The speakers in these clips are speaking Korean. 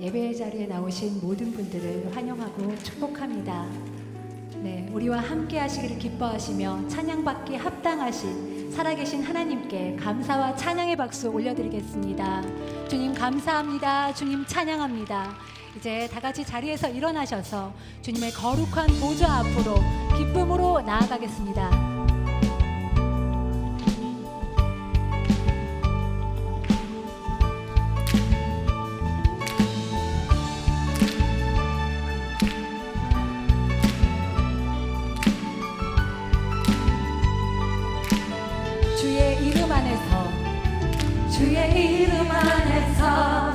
예배 자리에 나오신 모든 분들을 환영하고 축복합니다. 네, 우리와 함께 하시기를 기뻐하시며 찬양받기 합당하신 살아계신 하나님께 감사와 찬양의 박수 올려드리겠습니다. 주님 감사합니다. 주님 찬양합니다. 이제 다 같이 자리에서 일어나셔서 주님의 거룩한 보좌 앞으로 기쁨으로 나아가겠습니다. 주의 이름 안에서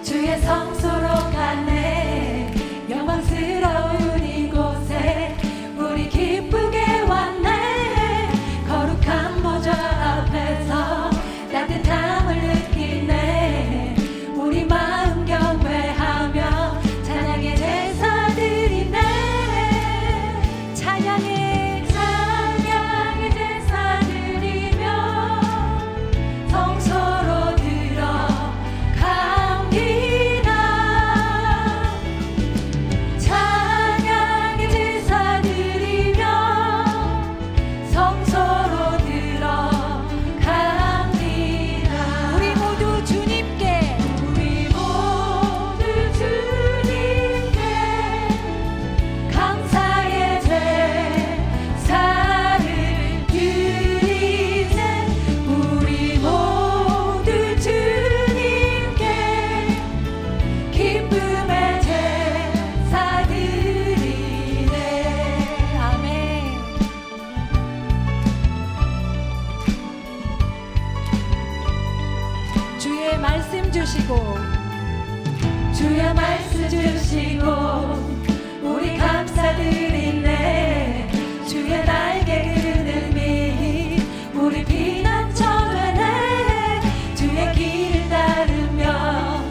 주의 성소로 가네. 영광스러운 이곳에 우리 기쁘게 왔네. 거룩한 보좌 앞에서 따뜻함을 느끼네. 우리 마음 경배하며 찬양의 제사 드리네. 찬양의 제사 드리며 성소로 들어갑니다. 찬양의 제사 드리며 성소로 들어갑니다. 우리 모두 주님께 감사의 제사를 드리네. 우리 모두 주님께 기쁨의 제사 드리네. 아멘. 주의 말씀 주시고 주의 말씀 주시고 우리 감사드리네. 주의 날개 그늘이 우리 피난처 되네. 주의 길을 따르며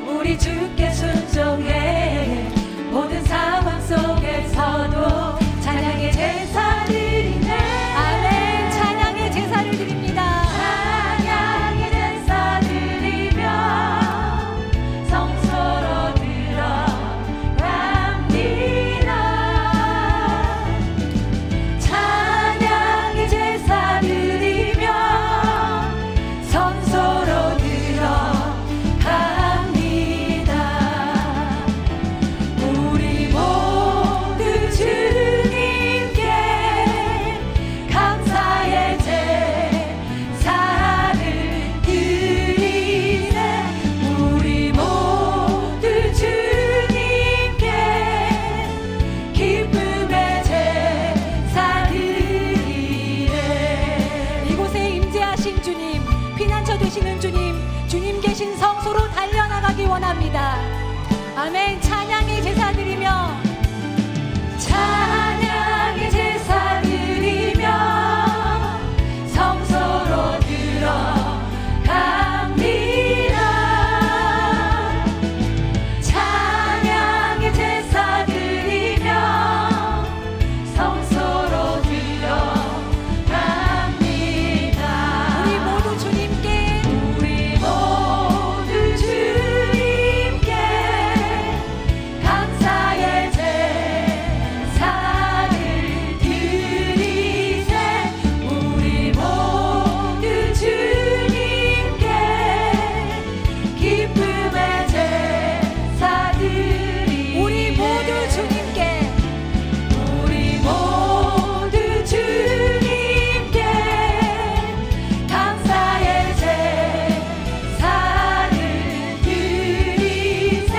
우리 주께 순종해. 모든 상황 속에서도 찬양의 제사 드리네. 아멘. 찬양의 제사를 드립니다. 찬양의 제사 드리며 성소로 들어갑니다. 찬양의 제사 드리며 성소로 들어갑니다. 우리 모두 주님께 감사의 제사를 드리네. 우리 모두 주님께 기쁨의 제사 드리네. 이곳에 임재하신 주님, 피난처 되시는 주님, 주님 계신 성소로 달려나가기 원합니다. 아멘. 찬양의 제사 드리며 찬양의 제사 드리며 성소로 들어갑니다. 찬양의 제사 드리며 성소로 들어갑니다. 우리 모두 주님께 우리 모두 주님께 감사의 제사를 드리세. 우리 모두 주님께 기쁨의 제사 드리네. 우리 모두 주님께 우리 모두 주님께 감사의 제사를 드리세.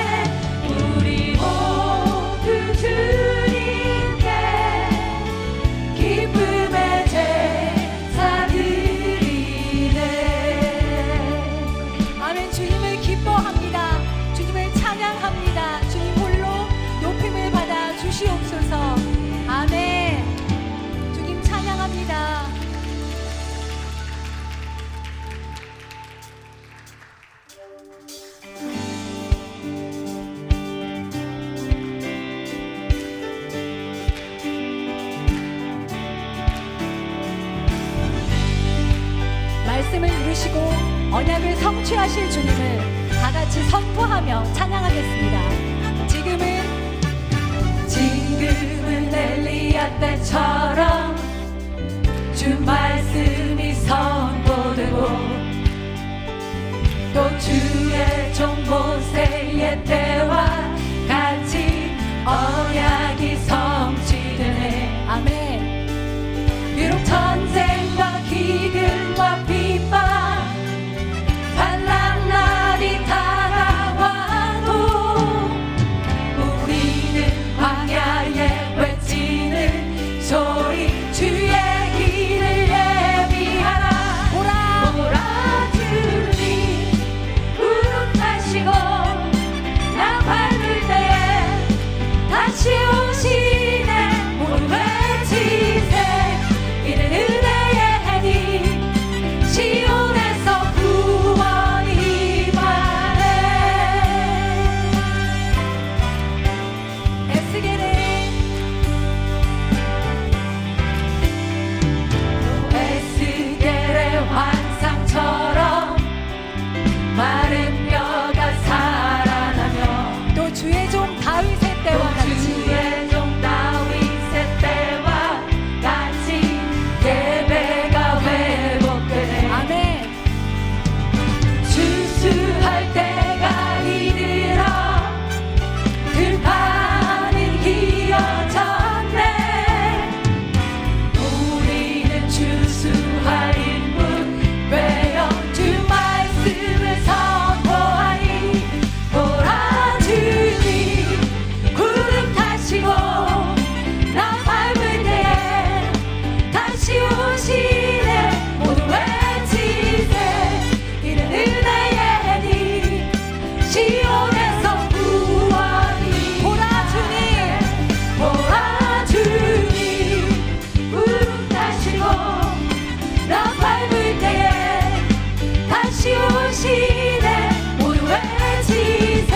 우리 모두 주님께 기쁨의 제사 드리네. 아멘. 주님을 기뻐합니다. 주님을 찬양합니다. 주님 홀로 높임을 받아 주시옵소서. 아멘. 주님 찬양합니다. 말씀을 이루시고 언약을 성취하실 주님을 다 같이 선포하며 찬양하겠습니다. 지금은 엘리야 때처럼 주 말씀이 선포되고 또 주의 종 모세의 때와 같이 언약이 성취되네. 아멘. 비록 전쟁과 기근과 핍박 환난 날이 다가와도 우리는 광야에 외치는 소리 주의 길을 예비하라. 보라 주님 구름 타시고 나 밟을 때에 다시 오시네. 모두 외치세. 이는 은혜의 해니 시온에서 구원이 임하네. 에스겔의 환상처럼 마른 뼈가 살아나며 또 주의 종 다윗의 때와 같이 주의 종 다윗의 때와 같이 예배가 회복되네. 아멘. 주수할 때가 이르러 들판은 휘어졌네. 우리는 주수할 인문 외여 주 말씀을 선포하니 보라 주님 구름 타시고 나 밟을 때에 다시 오시네. 모두 외치세. 이는 은혜의 해니 시온에서 구원이 보라 주님. 보라 주님 구름 타시고 나 밟을 때에 다시 오시네. 모두 외치세.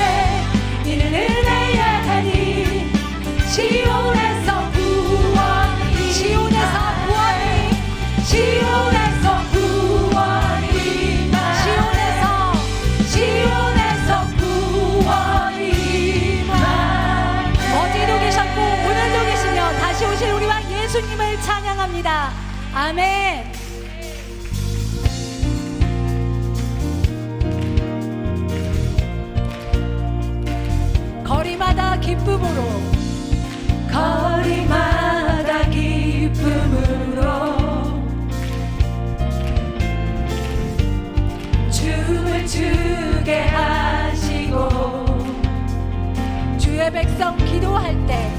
이는 은혜의 해니 시온에서 구원이 시온에서 구원이 시온에서 구원이 시온에서 구원이 어제도 계셨고 오늘도 계시며 다시 오실 우리 왕 예수님을 찬양합니다. 아멘. 거리마다 기쁨으로 거리마다 기쁨으로 춤을 추게 하시고 주의 백성 기도할 때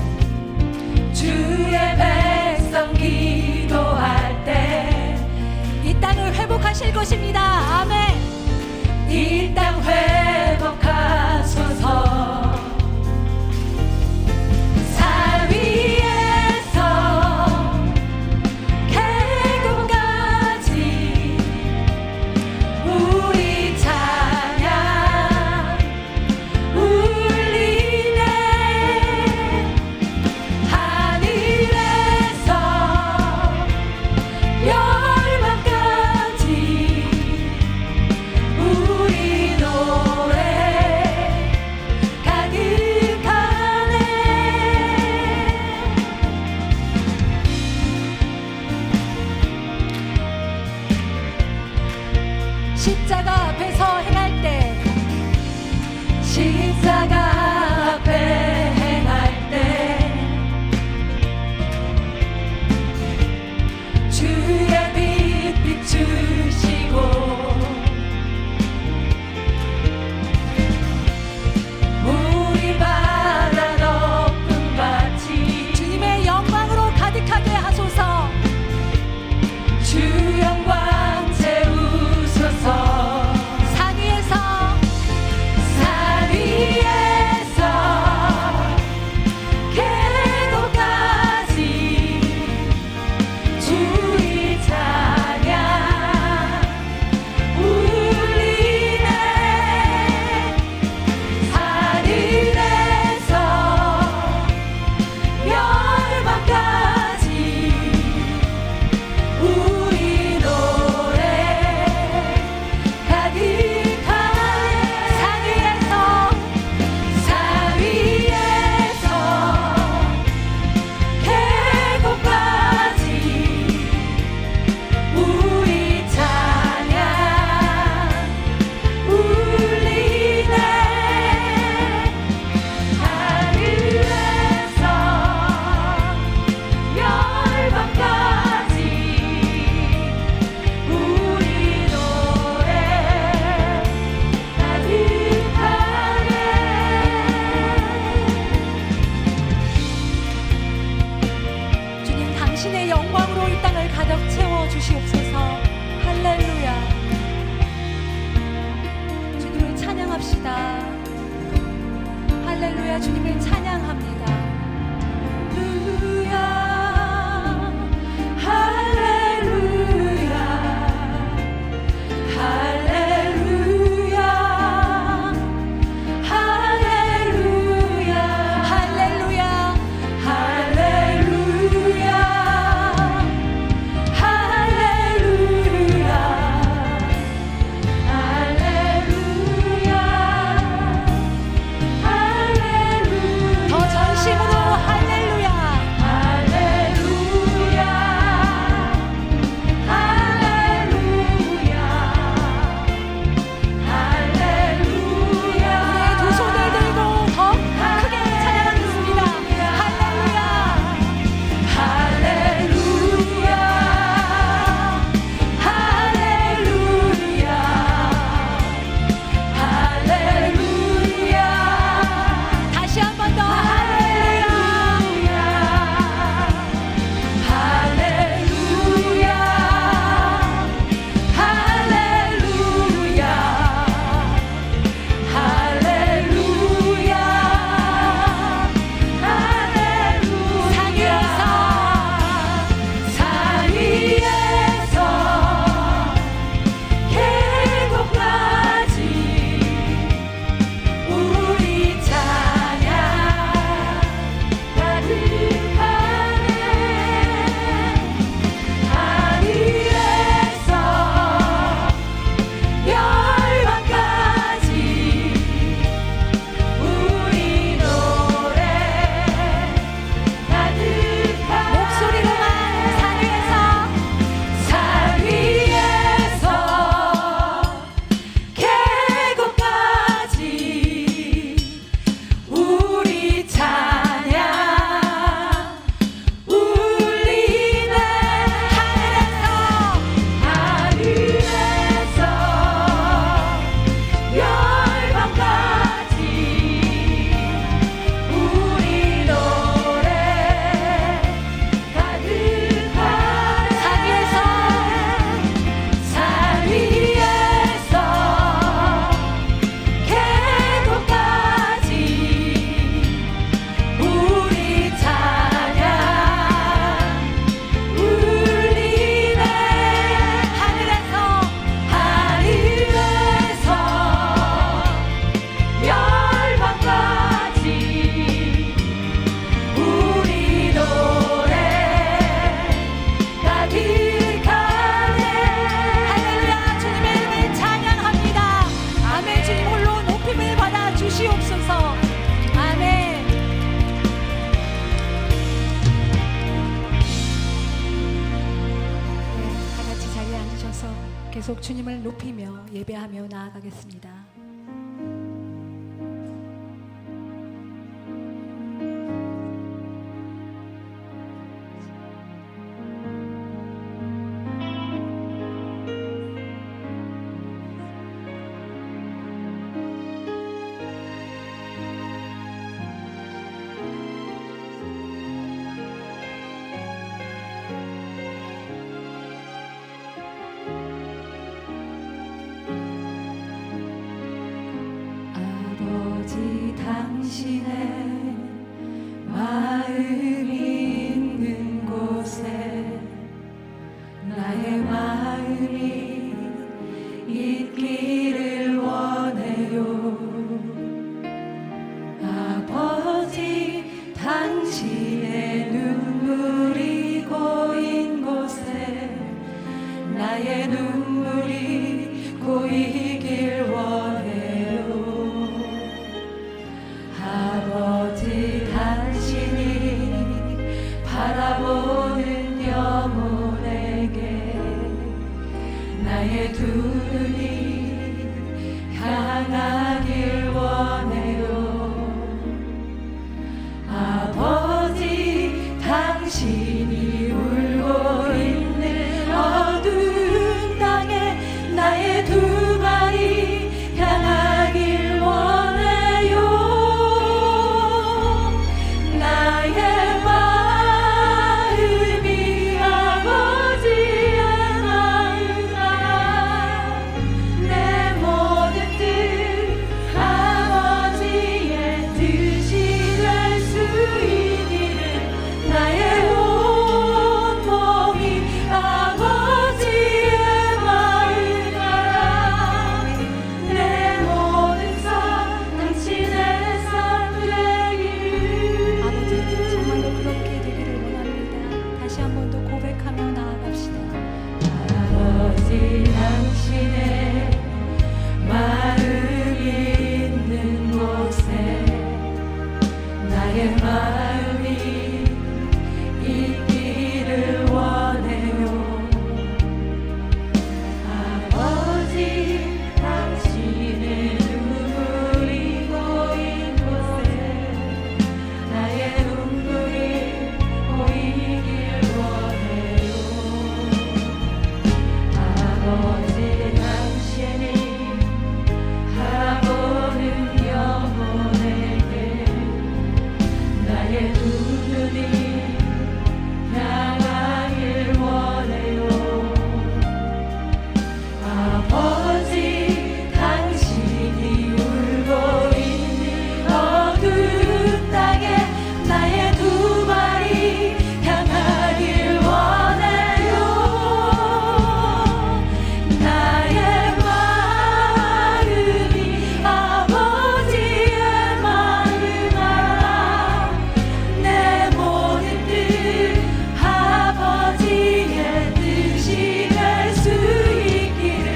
주의 백성 기도할 때 이 땅을 회복하실 것입니다. 아멘. 이 땅 회복하소서. 산 위에서 계곡까지 우리 찬양 울리네. 하늘에서 열방까지 우리 노래 영광으로 이 땅을 가득 채워 주시옵소서. 할렐루야. 주님을 찬양합시다. 할렐루야. 주님을 찬양합니다. 할렐루야 할렐루야 할렐루야 할렐루야 할렐루야. 할렐루야 할렐루야 할렐루야 더 전심으로 할렐루야. 할렐루야 할렐루야 우리의 두 손을 들고 더 크게 찬양하겠습니다. 할렐루야. 할렐루야 할렐루야 할렐루야 다시 한 번 더 할렐루야. 할렐루야 할렐루야 할렐루야 산 위에서 계곡까지 우리 찬양 가득하네 하늘에서 열방까지 우리 노래 가득하네 목소리로만 산 위에서 산 위에서 계곡까지 우리 찬양 울리네 하늘에서 열방까지 우리 노래 가득하네 산 위에서 계곡까지 우리 찬양 울리네 하늘에서 열방까지 우리 노래 가득하네 할렐루야. 주님의 이름을 찬양합니다. 아멘. 주님 홀로 높임을 받아 주시옵소서. 아멘. 네, 다 같이 자리에 앉으셔서 계속 주님을 높이며 예배하며 나아가겠습니다. 아버지 당신의 마음이 있는 곳에 나의 마음이 있기를 원해요 아버지 당신의 눈물이 고인 곳에 나의 눈물이 고이길 원해요 아버지 당신이 바라보는 영혼에게 나의 두 눈이 향하길 원해요 아버지 당신이 울고 있는 어두운 땅에 나의 두 발이 향하길 원해요 나의 마음이 나의 두 눈이 향하길 원해요. 아버지 당신이 울고 있는 어두운 땅에 나의 두 발이 향하길 원해요. 나의 마음이 아버지의 마음 알아. 내 모든 뜻 아버지의 뜻이 될 수 있기를.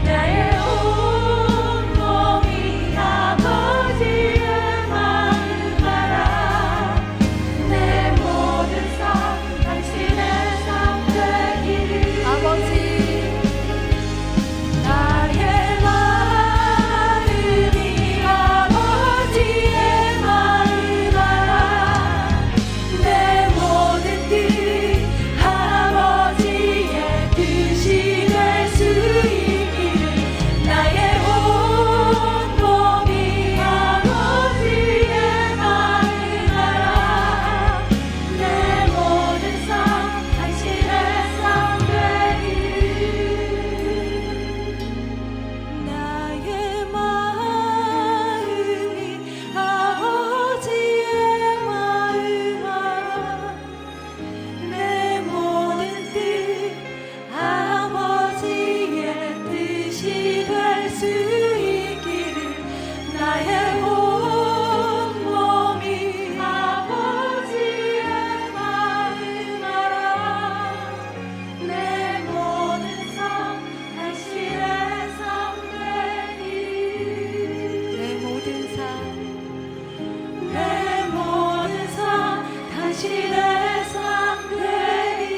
나의 온 몸이 아버지의 마음 알아. 내 모든 삶 당신의 삶 되기를. 아버지 나의 마음이 아버지의 마음 알아. 내 모든 뜻 아버지의 뜻이 될 수 있기를. 나의 온 몸이 아버지의 마음 알아. 내 모든 삶 당신의 삶 되기를. 나의 마음이 아버지의 마음 알아. 내 모든 뜻 아버지의 뜻이 될 수 있기를. 나의 온 몸이 아버지의 마음 알아. 내 모든 삶 당신의 삶 되기를. 내 모든 삶 내 모든 삶 당신의 삶 되기를.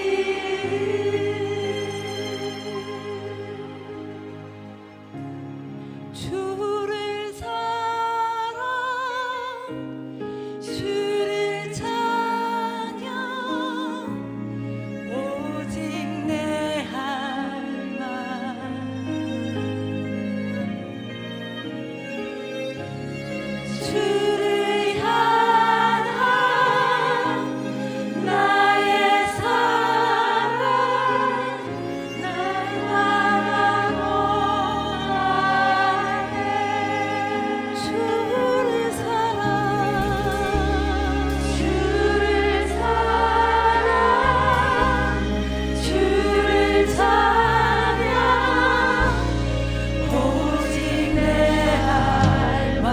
주를 사랑 주를 찬양 오직 내 할망. 주를 향한 나의 사랑 날마다 원하네. 주를 사랑 주를 사랑 주를 찬양 오직 내 할망.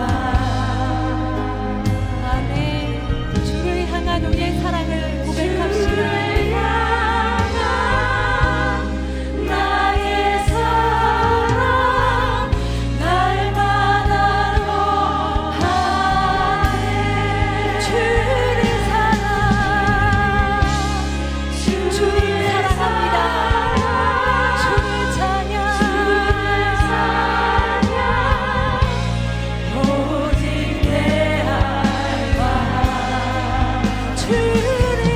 아멘. 주를 향한 우리의 사랑을 고백합시다. 주를 향한 나의 사랑 날마다 원하네. 주를 사랑 주를 사랑합니다. 주를 찬양 오직 내 할망. 주를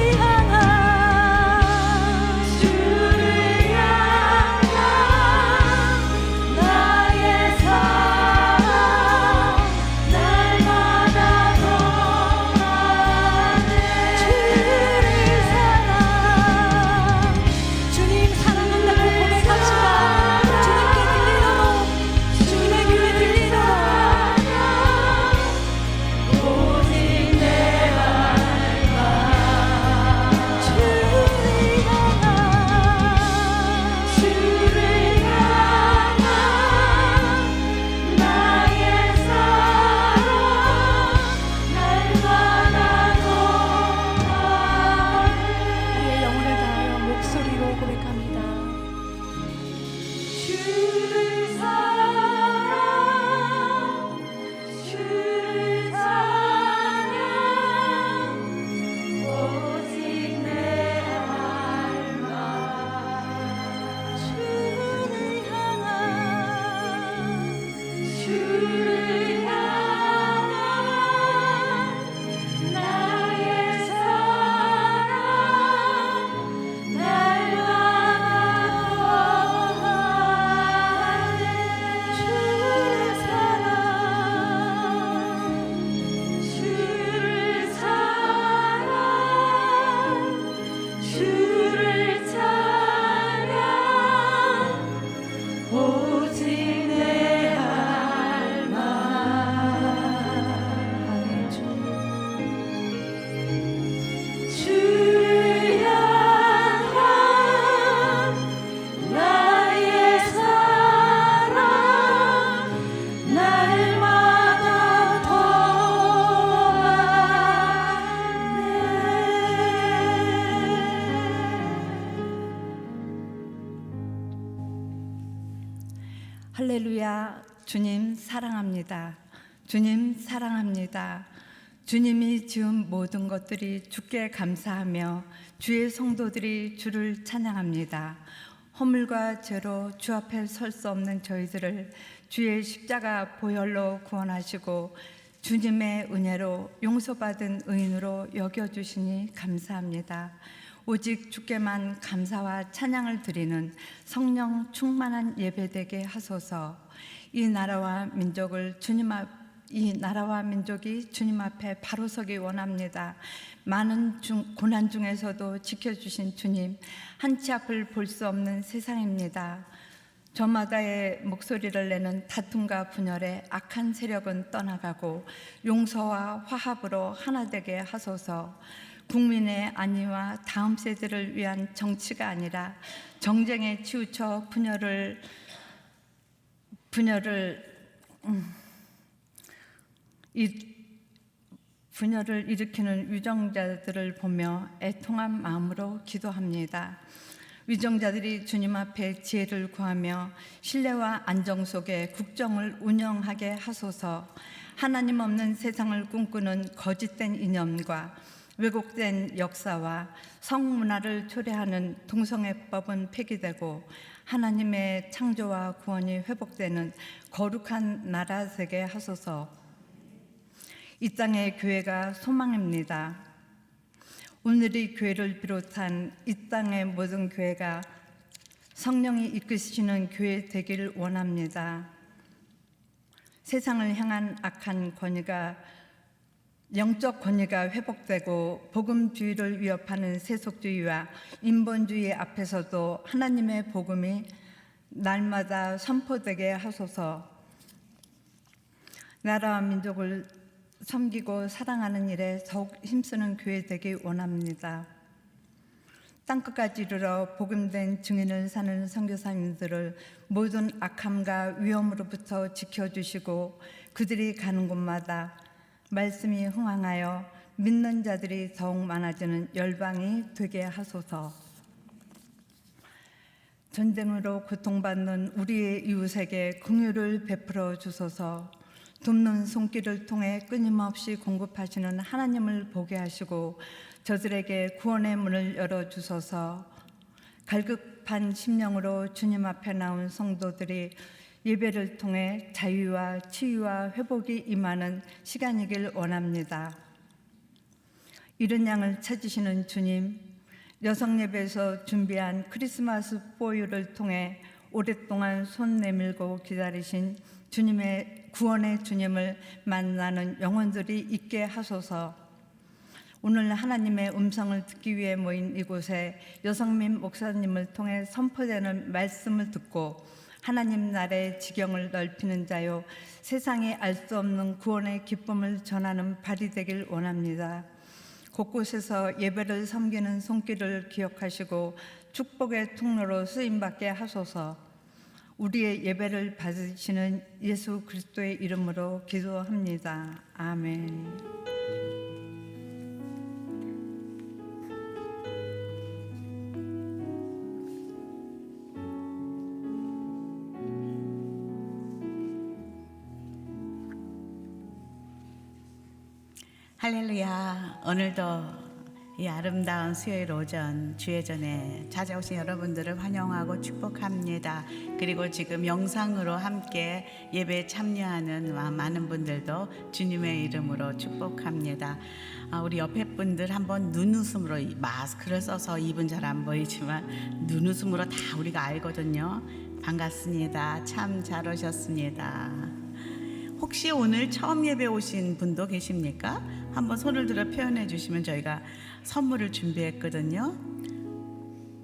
할렐루야. 주님 사랑합니다. 주님 사랑합니다. 주님이 지은 모든 것들이 주께 감사하며 주의 성도들이 주를 찬양합니다. 허물과 죄로 주 앞에 설 수 없는 저희들을 주의 십자가 보혈로 구원하시고 주님의 은혜로 용서받은 의인으로 여겨주시니 감사합니다. 오직 주께만 감사와 찬양을 드리는 성령 충만한 예배되게 하소서. 이 나라와 민족이 주님 앞에 바로 서기 원합니다. 많은 고난 중에서도 지켜주신 주님, 한치 앞을 볼 수 없는 세상입니다. 저마다의 목소리를 내는 다툼과 분열에 악한 세력은 떠나가고 용서와 화합으로 하나 되게 하소서. 국민의 안위와 다음 세대를 위한 정치가 아니라 정쟁에 치우쳐 분열을 일으키는 위정자들을 보며 애통한 마음으로 기도합니다. 위정자들이 주님 앞에 지혜를 구하며 신뢰와 안정 속에 국정을 운영하게 하소서. 하나님 없는 세상을 꿈꾸는 거짓된 이념과 왜곡된 역사와 성문화를 초래하는 동성애법은 폐기되고 하나님의 창조와 구원이 회복되는 거룩한 나라 되게 하소서. 이 땅의 교회가 소망입니다. 오늘의 교회를 비롯한 이 땅의 모든 교회가 성령이 이끄시는 교회 되기를 원합니다. 세상을 향한 악한 권위가 영적 권위가 회복되고 복음주의를 위협하는 세속주의와 인본주의 앞에서도 하나님의 복음이 날마다 선포되게 하소서. 나라와 민족을 섬기고 사랑하는 일에 더욱 힘쓰는 교회 되기 원합니다. 땅끝까지 이르러 복음된 증인을 사는 선교사님들을 모든 악함과 위험으로부터 지켜주시고 그들이 가는 곳마다 말씀이 흥황하여 믿는 자들이 더욱 많아지는 열방이 되게 하소서. 전쟁으로 고통받는 우리의 이웃에게 긍휼을 베풀어 주소서. 돕는 손길을 통해 끊임없이 공급하시는 하나님을 보게 하시고 저들에게 구원의 문을 열어주소서. 갈급한 심령으로 주님 앞에 나온 성도들이 예배를 통해 자유와 치유와 회복이 임하는 시간이길 원합니다. 이른 양을 찾으시는 주님, 여성 예배에서 준비한 크리스마스 포유를 통해 오랫동안 손 내밀고 기다리신 주님의 구원의 주님을 만나는 영혼들이 있게 하소서. 오늘 하나님의 음성을 듣기 위해 모인 이곳에 여성민 목사님을 통해 선포되는 말씀을 듣고 하나님 나라의 지경을 넓히는 자요 세상이 알 수 없는 구원의 기쁨을 전하는 발이 되길 원합니다. 곳곳에서 예배를 섬기는 손길을 기억하시고 축복의 통로로 쓰임받게 하소서. 우리의 예배를 받으시는 예수 그리스도의 이름으로 기도합니다. 아멘. 할렐루야. 오늘도 이 아름다운 수요일 오전 주회전에 찾아오신 여러분들을 환영하고 축복합니다. 그리고 지금 영상으로 함께 예배에 참여하는 많은 분들도 주님의 이름으로 축복합니다. 우리 옆에 분들 한번 눈웃음으로, 마스크를 써서 입은 잘 안 보이지만 눈웃음으로 다 우리가 알거든요. 반갑습니다. 참 잘 오셨습니다. 혹시 오늘 처음 예배 오신 분도 계십니까? 한번 손을 들어 표현해 주시면 저희가 선물을 준비했거든요.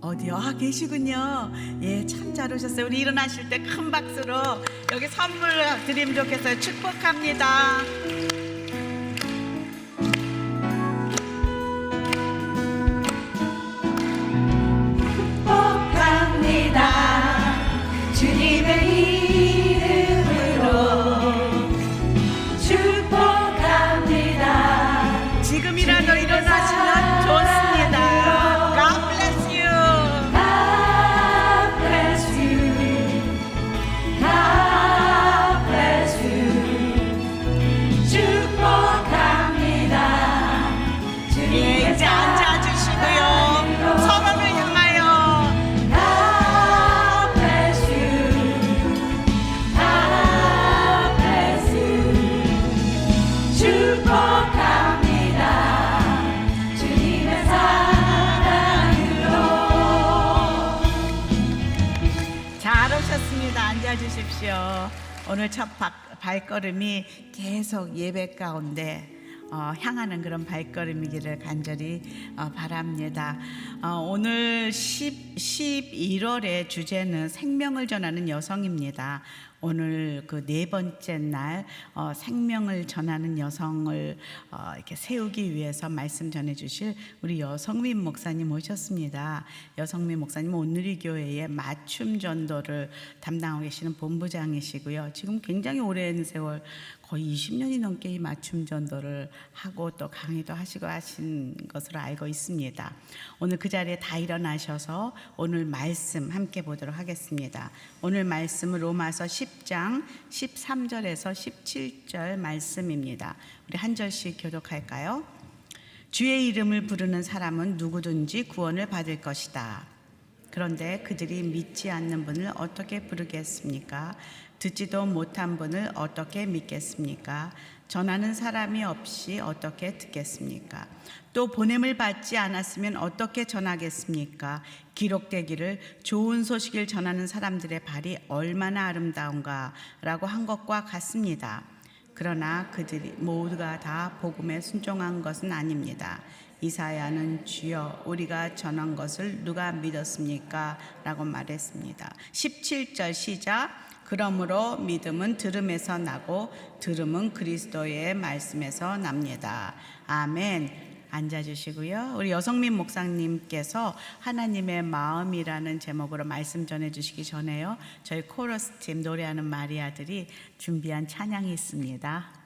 어디요? 계시군요. 예, 참 잘 오셨어요. 우리 일어나실 때 큰 박수로 여기 선물 드리면 좋겠어요. 축복합니다. 축복합니다. 주님의 지금이라도 일어나시면 좋습니다. God bless you. God bless you. God 주십시오. 오늘 첫 발걸음이 계속 예배 가운데 향하는 그런 발걸음이기를 간절히 바랍니다. 오늘 11월의 주제는 생명을 전하는 여성입니다. 오늘 그 네 번째 날 생명을 전하는 여성을 이렇게 세우기 위해서 말씀 전해주실 우리 여성민 목사님 모셨습니다. 여성민 목사님 온누리교회의 맞춤 전도를 담당하고 계시는 본부장이시고요. 지금 굉장히 오랜 세월 거의 20년이 넘게 이 맞춤 전도를 하고 또 강의도 하시고 하신 것으로 알고 있습니다. 오늘 그 자리에 다 일어나셔서 오늘 말씀 함께 보도록 하겠습니다. 오늘 말씀은 로마서 10장 13절에서 17절 말씀입니다. 우리 한 절씩 교독할까요? 주의 이름을 부르는 사람은 누구든지 구원을 받을 것이다. 그런데 그들이 믿지 않는 분을 어떻게 부르겠습니까? 듣지도 못한 분을 어떻게 믿겠습니까? 전하는 사람이 없이 어떻게 듣겠습니까? 또 보냄을 받지 않았으면 어떻게 전하겠습니까? 기록되기를 좋은 소식을 전하는 사람들의 발이 얼마나 아름다운가 라고 한 것과 같습니다. 그러나 그들이 모두가 다 복음에 순종한 것은 아닙니다. 이사야는 주여 우리가 전한 것을 누가 믿었습니까? 라고 말했습니다. 17절 시작. 그러므로 믿음은 들음에서 나고 들음은 그리스도의 말씀에서 납니다. 아멘. 앉아주시고요. 우리 여성민 목사님께서 하나님의 마음이라는 제목으로 말씀 전해주시기 전에요. 저희 코러스 팀 노래하는 마리아들이 준비한 찬양이 있습니다.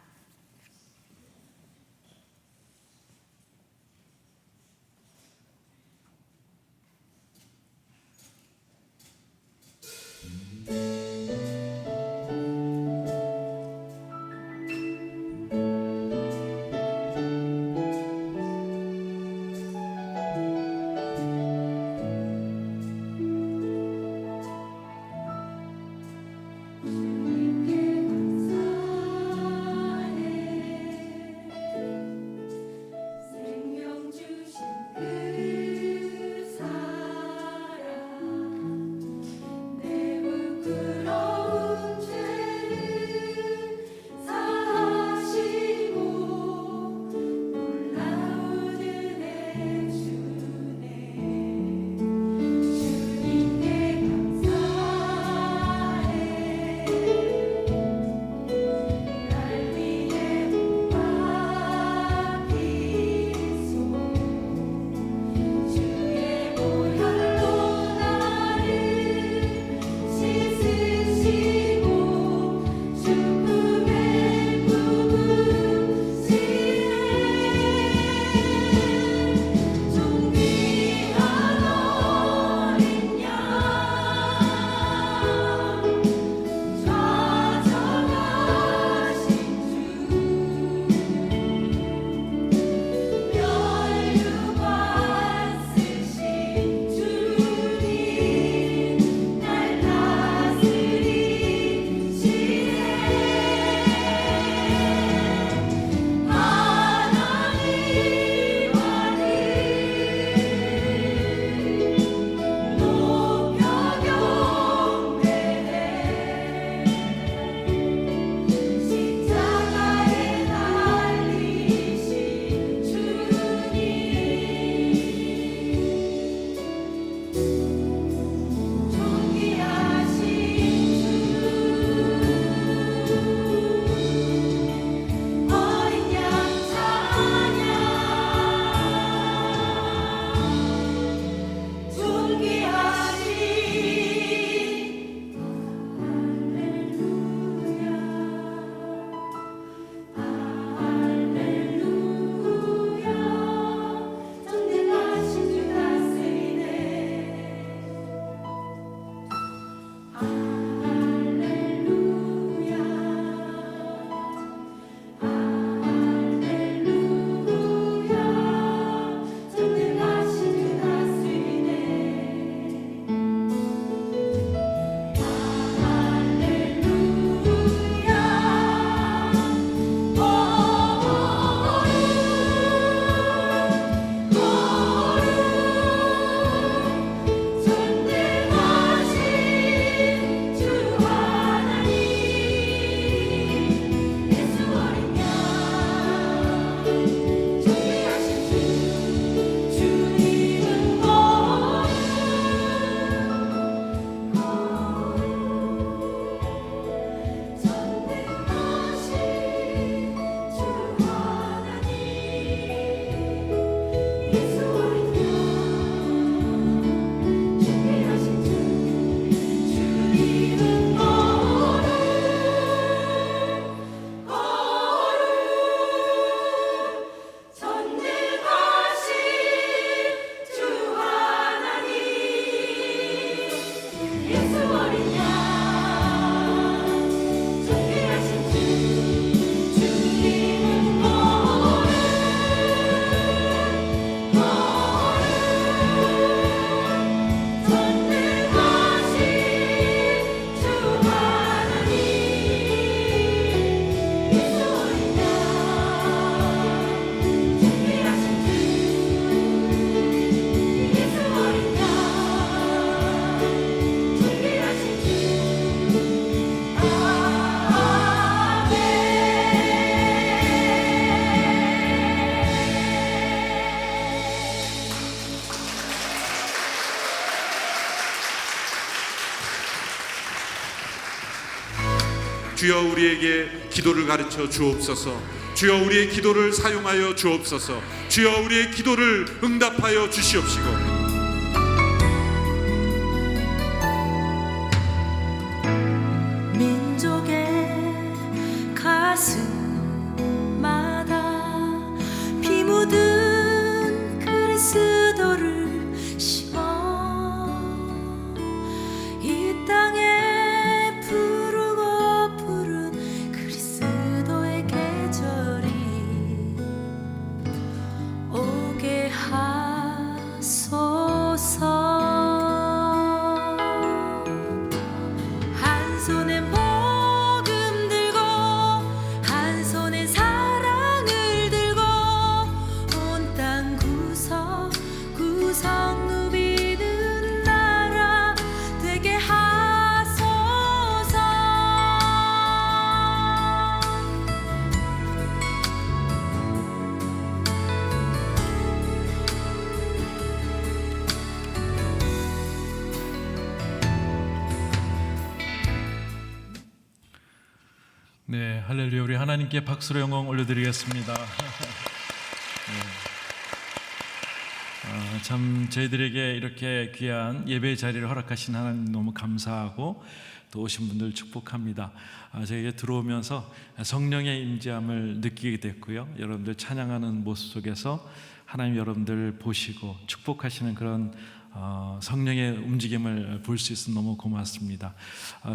주여 우리에게 기도를 가르쳐 주옵소서. 주여 우리의 기도를 사용하여 주옵소서. 주여 우리의 기도를 응답하여 주시옵시고 민족의 가슴마다 피 묻은 그리스도를 심어 이 땅에 부르고 부른 그리스도의 계절이 오게 하소서. 한 손에 복음 들고 한 손에 사랑을 들고 온 땅 구석구석 누비는 나라 되게 하소서. 네, 할렐루야. 우리 하나님께 박수로 영광 올려드리겠습니다. 네. 참 저희들에게 이렇게 귀한 예배의 자리를 허락하신 하나님 너무 감사하고 또 오신 분들 축복합니다. 저에게 들어오면서 성령의 임재함을 느끼게 됐고요. 여러분들 찬양하는 모습 속에서 하나님 여러분들 보시고 축복하시는 그런 성령의 움직임을 볼 수 있어서 너무 고맙습니다.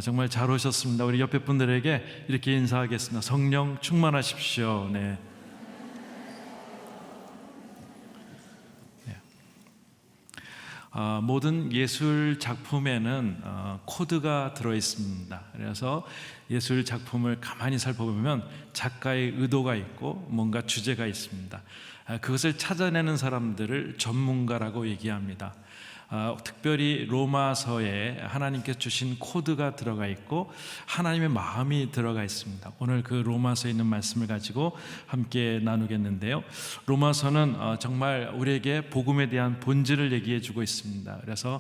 정말 잘 오셨습니다. 우리 옆에 분들에게 이렇게 인사하겠습니다. 성령 충만하십시오. 네. 모든 예술 작품에는 코드가 들어 있습니다. 그래서 예술 작품을 가만히 살펴보면 작가의 의도가 있고 뭔가 주제가 있습니다. 그것을 찾아내는 사람들을 전문가라고 얘기합니다. 특별히 로마서에 하나님께서 주신 코드가 들어가 있고 하나님의 마음이 들어가 있습니다. 오늘 그 로마서에 있는 말씀을 가지고 함께 나누겠는데요. 로마서는 정말 우리에게 복음에 대한 본질을 얘기해 주고 있습니다. 그래서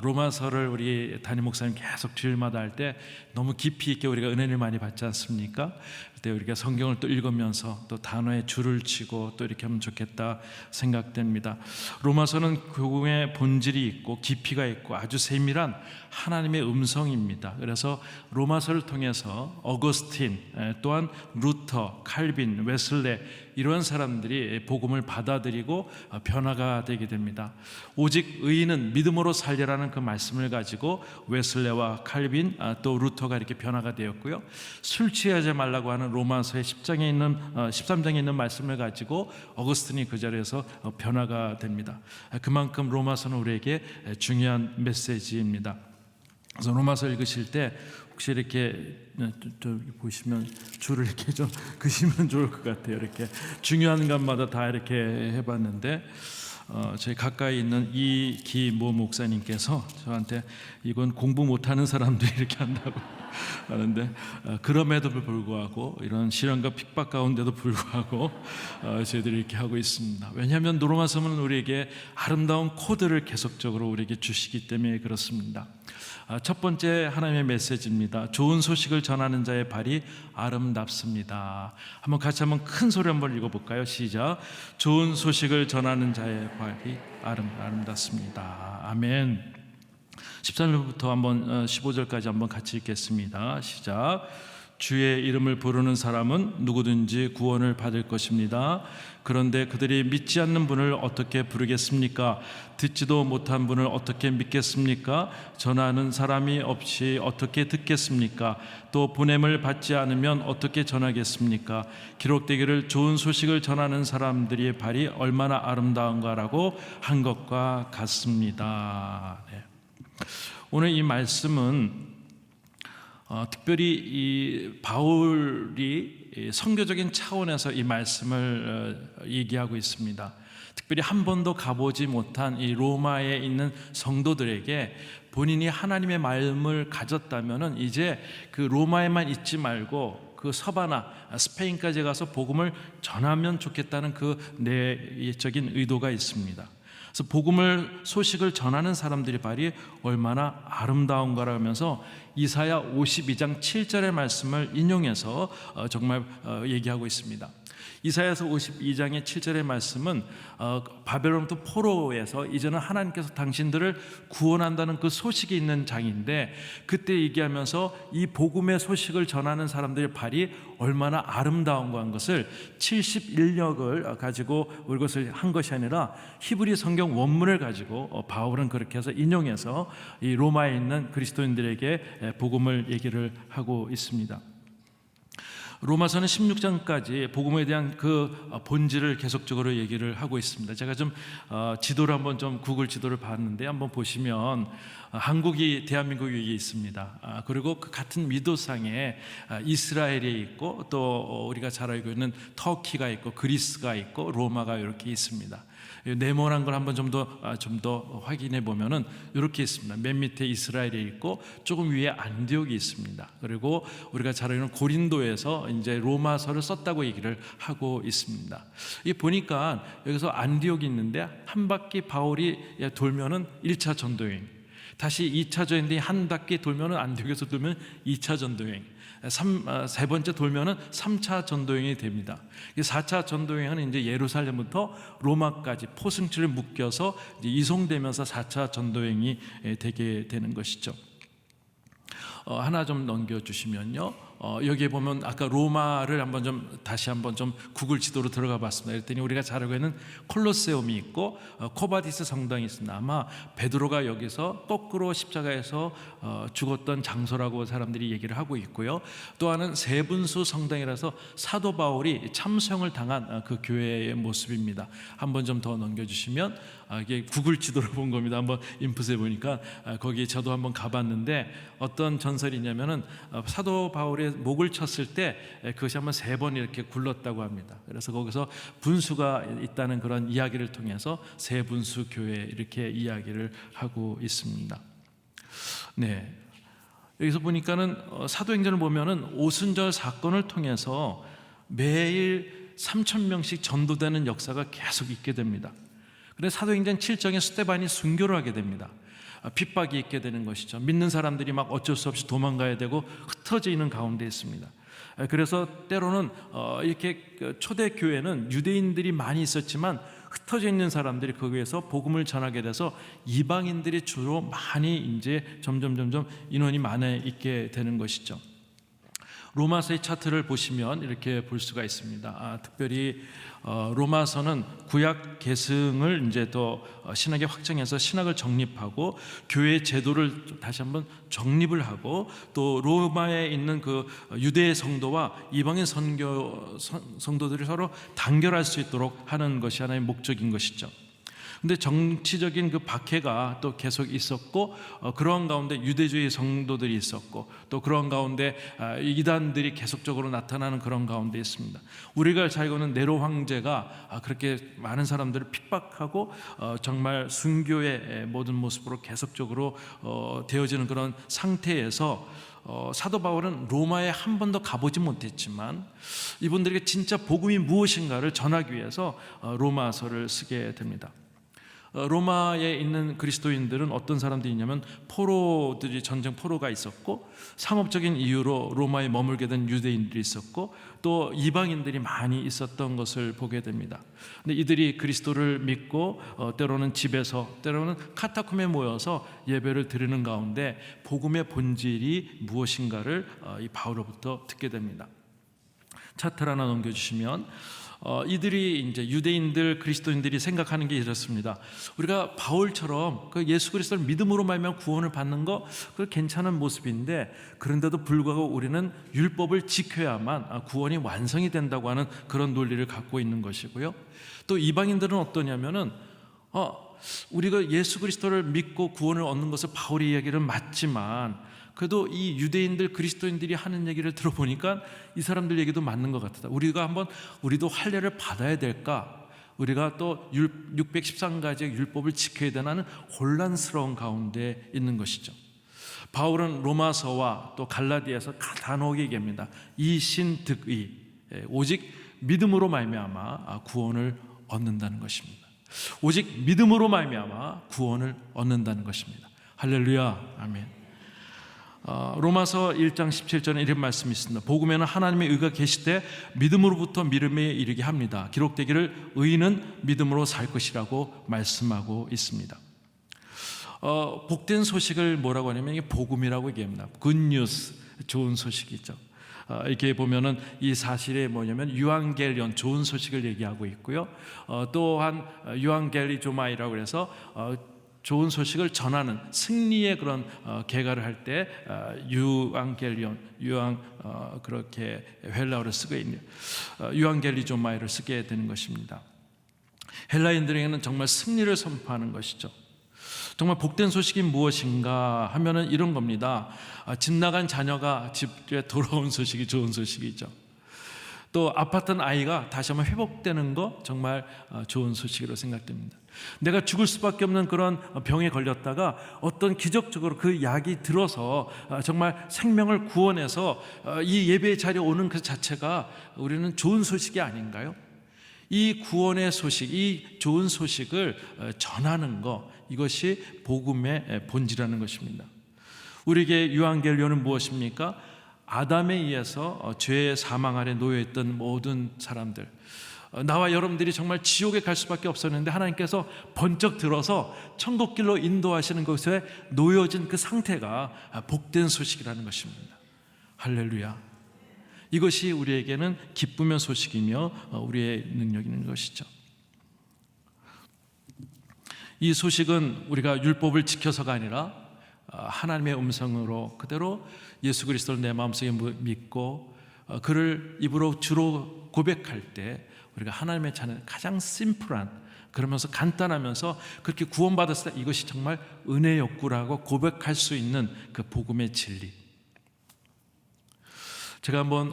로마서를 우리 담임 목사님 계속 주일마다 할 때 너무 깊이 있게 우리가 은혜를 많이 받지 않습니까? 그때 우리가 성경을 또 읽으면서 또 단어에 줄을 치고 또 이렇게 하면 좋겠다 생각됩니다. 로마서는 복음의 본질이 있고 깊이가 있고 아주 세밀한 하나님의 음성입니다. 그래서 로마서를 통해서 어거스틴 또한 루터, 칼빈, 웨슬레 이런 사람들이 복음을 받아들이고 변화가 되게 됩니다. 오직 의인은 믿음으로 살리라는 그 말씀을 가지고 웨슬레와 칼빈 또 루터가 이렇게 변화가 되었고요. 술 취하지 말라고 하는 로마서의 13장에 있는 말씀을 가지고 어거스틴이 그 자리에서 변화가 됩니다. 그만큼 로마서는 우리에게 중요한 메시지입니다. 그래서 로마서 읽으실 때 혹시 이렇게 보시면 줄을 이렇게 좀 그시면 좋을 것 같아요. 이렇게 중요한 것마다 다 이렇게 해봤는데 저희 가까이 있는 이기모 목사님께서 저한테 이건 공부 못하는 사람들이 이렇게 한다고 하는데 그럼에도 불구하고 이런 시련과 핍박 가운데도 불구하고 저희들이 이렇게 하고 있습니다. 왜냐하면 로마서는 우리에게 아름다운 코드를 계속적으로 우리에게 주시기 때문에 그렇습니다. 첫 번째 하나님의 메시지입니다. 좋은 소식을 전하는 자의 발이 아름답습니다. 한번 같이 한번 큰 소리 한번 읽어볼까요? 시작. 좋은 소식을 전하는 자의 발이 아름답습니다. 아멘. 13절부터 한번 15절까지 한번 같이 읽겠습니다. 시작. 주의 이름을 부르는 사람은 누구든지 구원을 받을 것입니다. 그런데 그들이 믿지 않는 분을 어떻게 부르겠습니까? 듣지도 못한 분을 어떻게 믿겠습니까? 전하는 사람이 없이 어떻게 듣겠습니까? 또 보냄을 받지 않으면 어떻게 전하겠습니까? 기록되기를 좋은 소식을 전하는 사람들의 발이 얼마나 아름다운가라고 한 것과 같습니다. 네. 오늘 이 말씀은 특별히 이 바울이 선교적인 차원에서 이 말씀을 얘기하고 있습니다. 특별히 한 번도 가보지 못한 이 로마에 있는 성도들에게 본인이 하나님의 마음을 가졌다면은 이제 그 로마에만 있지 말고 그 서바나 스페인까지 가서 복음을 전하면 좋겠다는 그 내적인 의도가 있습니다. 그래서 복음을 소식을 전하는 사람들의 발이 얼마나 아름다운가라 하면서 이사야 52장 7절의 말씀을 인용해서 정말 얘기하고 있습니다. 이사야서 52장의 7절의 말씀은 바벨론부터 포로에서 이제는 하나님께서 당신들을 구원한다는 그 소식이 있는 장인데, 그때 얘기하면서 이 복음의 소식을 전하는 사람들의 발이 얼마나 아름다운가 한 것을 71역을 가지고 이것을 한 것이 아니라 히브리 성경 원문을 가지고 바울은 그렇게 해서 인용해서 이 로마에 있는 그리스도인들에게 복음을 얘기를 하고 있습니다. 로마서는 16장까지 복음에 대한 그 본질을 계속적으로 얘기를 하고 있습니다. 제가 좀 지도를 한번 좀 구글 지도를 봤는데 한번 보시면 한국이 대한민국이 있습니다. 그리고 그 같은 미도상에 이스라엘이 있고 또 우리가 잘 알고 있는 터키가 있고 그리스가 있고 로마가 이렇게 있습니다. 네모난 걸 한번 좀 더 확인해 보면은 이렇게 있습니다. 맨 밑에 이스라엘이 있고 조금 위에 안디옥이 있습니다. 그리고 우리가 잘 알고 있는 고린도에서 이제 로마서를 썼다고 얘기를 하고 있습니다. 이 보니까 여기서 안디옥이 있는데 한 바퀴 바울이 돌면은 1차 전도여행, 다시 2차 전도여행이 한 바퀴 돌면은 안디옥에서 돌면 2차 전도여행, 세 번째 돌면은 3차 전도여행이 됩니다. 4차 전도여행은 이제 예루살렘부터 로마까지 포승치를 묶여서 이제 이송되면서 4차 전도여행이 되게 되는 것이죠. 하나 좀 넘겨주시면요. 여기에 보면 아까 로마를 한번 좀 다시 한번 좀 구글 지도로 들어가 봤습니다. 그랬더니 우리가 잘 알고 있는 콜로세움이 있고 코바디스 성당이 있습니다. 아마 베드로가 여기서 거꾸로 십자가에서 죽었던 장소라고 사람들이 얘기를 하고 있고요. 또 하나는 세분수 성당이라서 사도 바울이 참수형을 당한 그 교회의 모습입니다. 한번 좀 더 넘겨주시면 이게 구글 지도로 본 겁니다. 한번 인풋해 보니까 거기 저도 한번 가봤는데 어떤 전설이 있냐면은 사도 바울의 목을 쳤을 때 그것이 한번 3번 이렇게 굴렀다고 합니다. 그래서 거기서 분수가 있다는 그런 이야기를 통해서 세분수 교회 이렇게 이야기를 하고 있습니다. 네, 여기서 보니까는 사도행전을 보면은 오순절 사건을 통해서 매일 3,000명씩 전도되는 역사가 계속 있게 됩니다. 그래서 사도행전 7장에 스데반이 순교를 하게 됩니다. 핍박이 있게 되는 것이죠. 믿는 사람들이 막 어쩔 수 없이 도망가야 되고 흩어져 있는 가운데 있습니다. 그래서 때로는 이렇게 초대 교회는 유대인들이 많이 있었지만 흩어져 있는 사람들이 거기에서 복음을 전하게 돼서 이방인들이 주로 많이 이제 점점 인원이 많아 있게 되는 것이죠. 로마서의 차트를 보시면 이렇게 볼 수가 있습니다. 특별히 로마서는 구약 계승을 이제 또 신학에 확장해서 신학을 정립하고 교회 제도를 다시 한번 정립을 하고 또 로마에 있는 그 유대 성도와 이방인 성도들이 서로 단결할 수 있도록 하는 것이 하나의 목적인 것이죠. 근데 정치적인 그 박해가 또 계속 있었고 그러한 가운데 유대주의 성도들이 있었고 또 그러한 가운데 이단들이 계속적으로 나타나는 그런 가운데 있습니다. 우리가 잘 알고 있는 네로 황제가 그렇게 많은 사람들을 핍박하고 정말 순교의 모든 모습으로 계속적으로 되어지는 그런 상태에서 사도 바울은 로마에 한 번도 가보지 못했지만 이분들에게 진짜 복음이 무엇인가를 전하기 위해서 로마서를 쓰게 됩니다. 로마에 있는 그리스도인들은 어떤 사람들이냐면 포로들이 전쟁 포로가 있었고 상업적인 이유로 로마에 머물게 된 유대인들이 있었고 또 이방인들이 많이 있었던 것을 보게 됩니다. 근데 이들이 그리스도를 믿고 때로는 집에서 때로는 카타콤에 모여서 예배를 드리는 가운데 복음의 본질이 무엇인가를 이 바울로부터 듣게 됩니다. 차트를 하나 넘겨주시면 이들이 이제 유대인들 그리스도인들이 생각하는 게 이렇습니다. 우리가 바울처럼 그 예수 그리스도를 믿음으로 말미암아 구원을 받는 거 그 괜찮은 모습인데 그런데도 불구하고 우리는 율법을 지켜야만 구원이 완성이 된다고 하는 그런 논리를 갖고 있는 것이고요. 또 이방인들은 어떠냐면은 우리가 예수 그리스도를 믿고 구원을 얻는 것을 바울의 이야기는 맞지만 그래도 이 유대인들 그리스도인들이 하는 얘기를 들어보니까 이 사람들 얘기도 맞는 것 같다. 우리도 할례를 받아야 될까? 우리가 또 613가지의 율법을 지켜야 되나는 혼란스러운 가운데 있는 것이죠. 바울은 로마서와 또 갈라디아서 단호하게 얘기합니다. 이신득의 오직 믿음으로 말미암아 구원을 얻는다는 것입니다. 오직 믿음으로 말미암아 구원을 얻는다는 것입니다. 할렐루야, 아멘. 로마서 1장 17절에 이런 말씀이 있습니다. 복음에는 하나님의 의가 계시되 믿음으로부터 믿음에 이르게 합니다. 기록되기를 의인은 믿음으로 살 것이라고 말씀하고 있습니다. 복된 소식을 뭐라고 하냐면 이게 복음이라고 얘기합니다. 굿뉴스, 좋은 소식이죠. 이렇게 보면은 이 사실이 뭐냐면 유앙겔리온, 좋은 소식을 얘기하고 있고요. 또한 유앙겔리조마이라고 해서 좋은 소식을 전하는 승리의 그런 개가를 할 때 유앙겔리온, 그렇게 헬라어를 쓰고 있는 유앙겔리조마이를 쓰게 되는 것입니다. 헬라인들에게는 정말 승리를 선포하는 것이죠. 정말 복된 소식이 무엇인가 하면은 이런 겁니다. 집 나간 자녀가 집에 돌아온 소식이 좋은 소식이죠. 또 아팠던 아이가 다시 한번 회복되는 거 정말 좋은 소식으로 생각됩니다. 내가 죽을 수밖에 없는 그런 병에 걸렸다가 어떤 기적적으로 그 약이 들어서 정말 생명을 구원해서 이 예배 자리에 오는 그 자체가 우리는 좋은 소식이 아닌가요? 이 구원의 소식, 이 좋은 소식을 전하는 것, 이것이 복음의 본질이라는 것입니다. 우리에게 유앙겔리온은 무엇입니까? 아담에 의해서 죄의 사망 아래 놓여있던 모든 사람들, 나와 여러분들이 정말 지옥에 갈 수밖에 없었는데 하나님께서 번쩍 들어서 천국길로 인도하시는 곳에 놓여진 그 상태가 복된 소식이라는 것입니다. 할렐루야. 이것이 우리에게는 기쁨의 소식이며 우리의 능력이 있는 것이죠. 이 소식은 우리가 율법을 지켜서가 아니라 하나님의 음성으로 그대로 예수 그리스도를 내 마음속에 믿고 그를 입으로 주로 고백할 때 우리가 하나님의 자녀는 가장 심플한, 그러면서 간단하면서 그렇게 구원받았을 때 이것이 정말 은혜였구라고 고백할 수 있는 그 복음의 진리. 제가 한번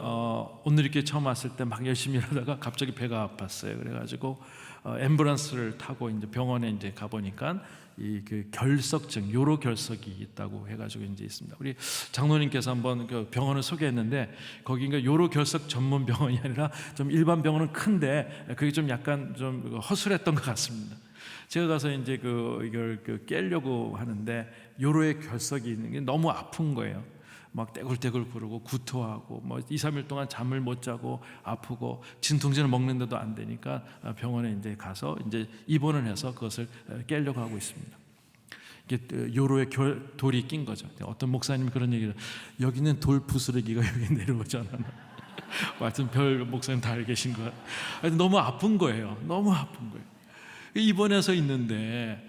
오늘 이렇게 처음 왔을 때 막 열심히 일하다가 갑자기 배가 아팠어요. 그래가지고 앰뷸런스를 타고 이제 병원에 이제 가보니까 이 그 결석증, 요로 결석이 있다고 해가지고 이제 있습니다. 우리 장로님께서 한번 그 병원을 소개했는데 거기가 요로 결석 전문 병원이 아니라 좀 일반 병원은 큰데 그게 좀 약간 좀 허술했던 것 같습니다. 제가 가서 이제 이걸 깨려고 하는데 요로에 결석이 있는 게 너무 아픈 거예요. 막 떼굴떼굴 구르고 구토하고 뭐 2-3일 동안 잠을 못 자고 아프고 진통제를 먹는데도 안 되니까 병원에 이제 가서 이제 입원을 해서 그것을 깨려고 하고 있습니다. 이게 요로에 돌이 낀 거죠. 어떤 목사님이 그런 얘기를, 여기는 돌 부스러기가 여기 내려오잖아. 하여튼 별 목사님 다 알고 계신 거. 너무 아픈 거예요. 너무 아픈 거예요. 입원해서 있는데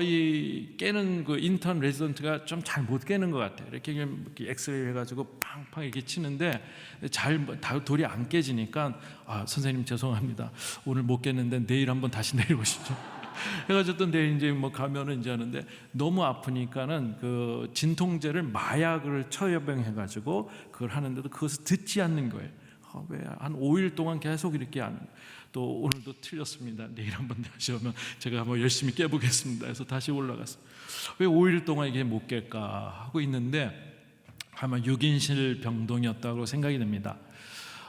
이 깨는 그 인턴 레지던트가 좀 잘 못 깨는 것 같아요. 이렇게 엑스레이 해가지고 팡팡 이렇게 치는데 잘 돌이 안 깨지니까 선생님 죄송합니다. 오늘 못 깼는데 내일 한번 다시 내려오시죠. 해가지고 또 내일 이제 뭐 가면은 이제 하는데 너무 아프니까는 그 진통제를 마약을 처방해가지고 그걸 하는데도 그것을 듣지 않는 거예요. 왜 한 5일 동안 계속 이렇게 하는. 또 오늘도 틀렸습니다. 내일 한번 다시 오면 제가 한번 열심히 깨보겠습니다. 해서 다시 올라갔어요. 왜 5일 동안 이게 못 깰까 하고 있는데 아마 6인실 병동이었다고 생각이 됩니다.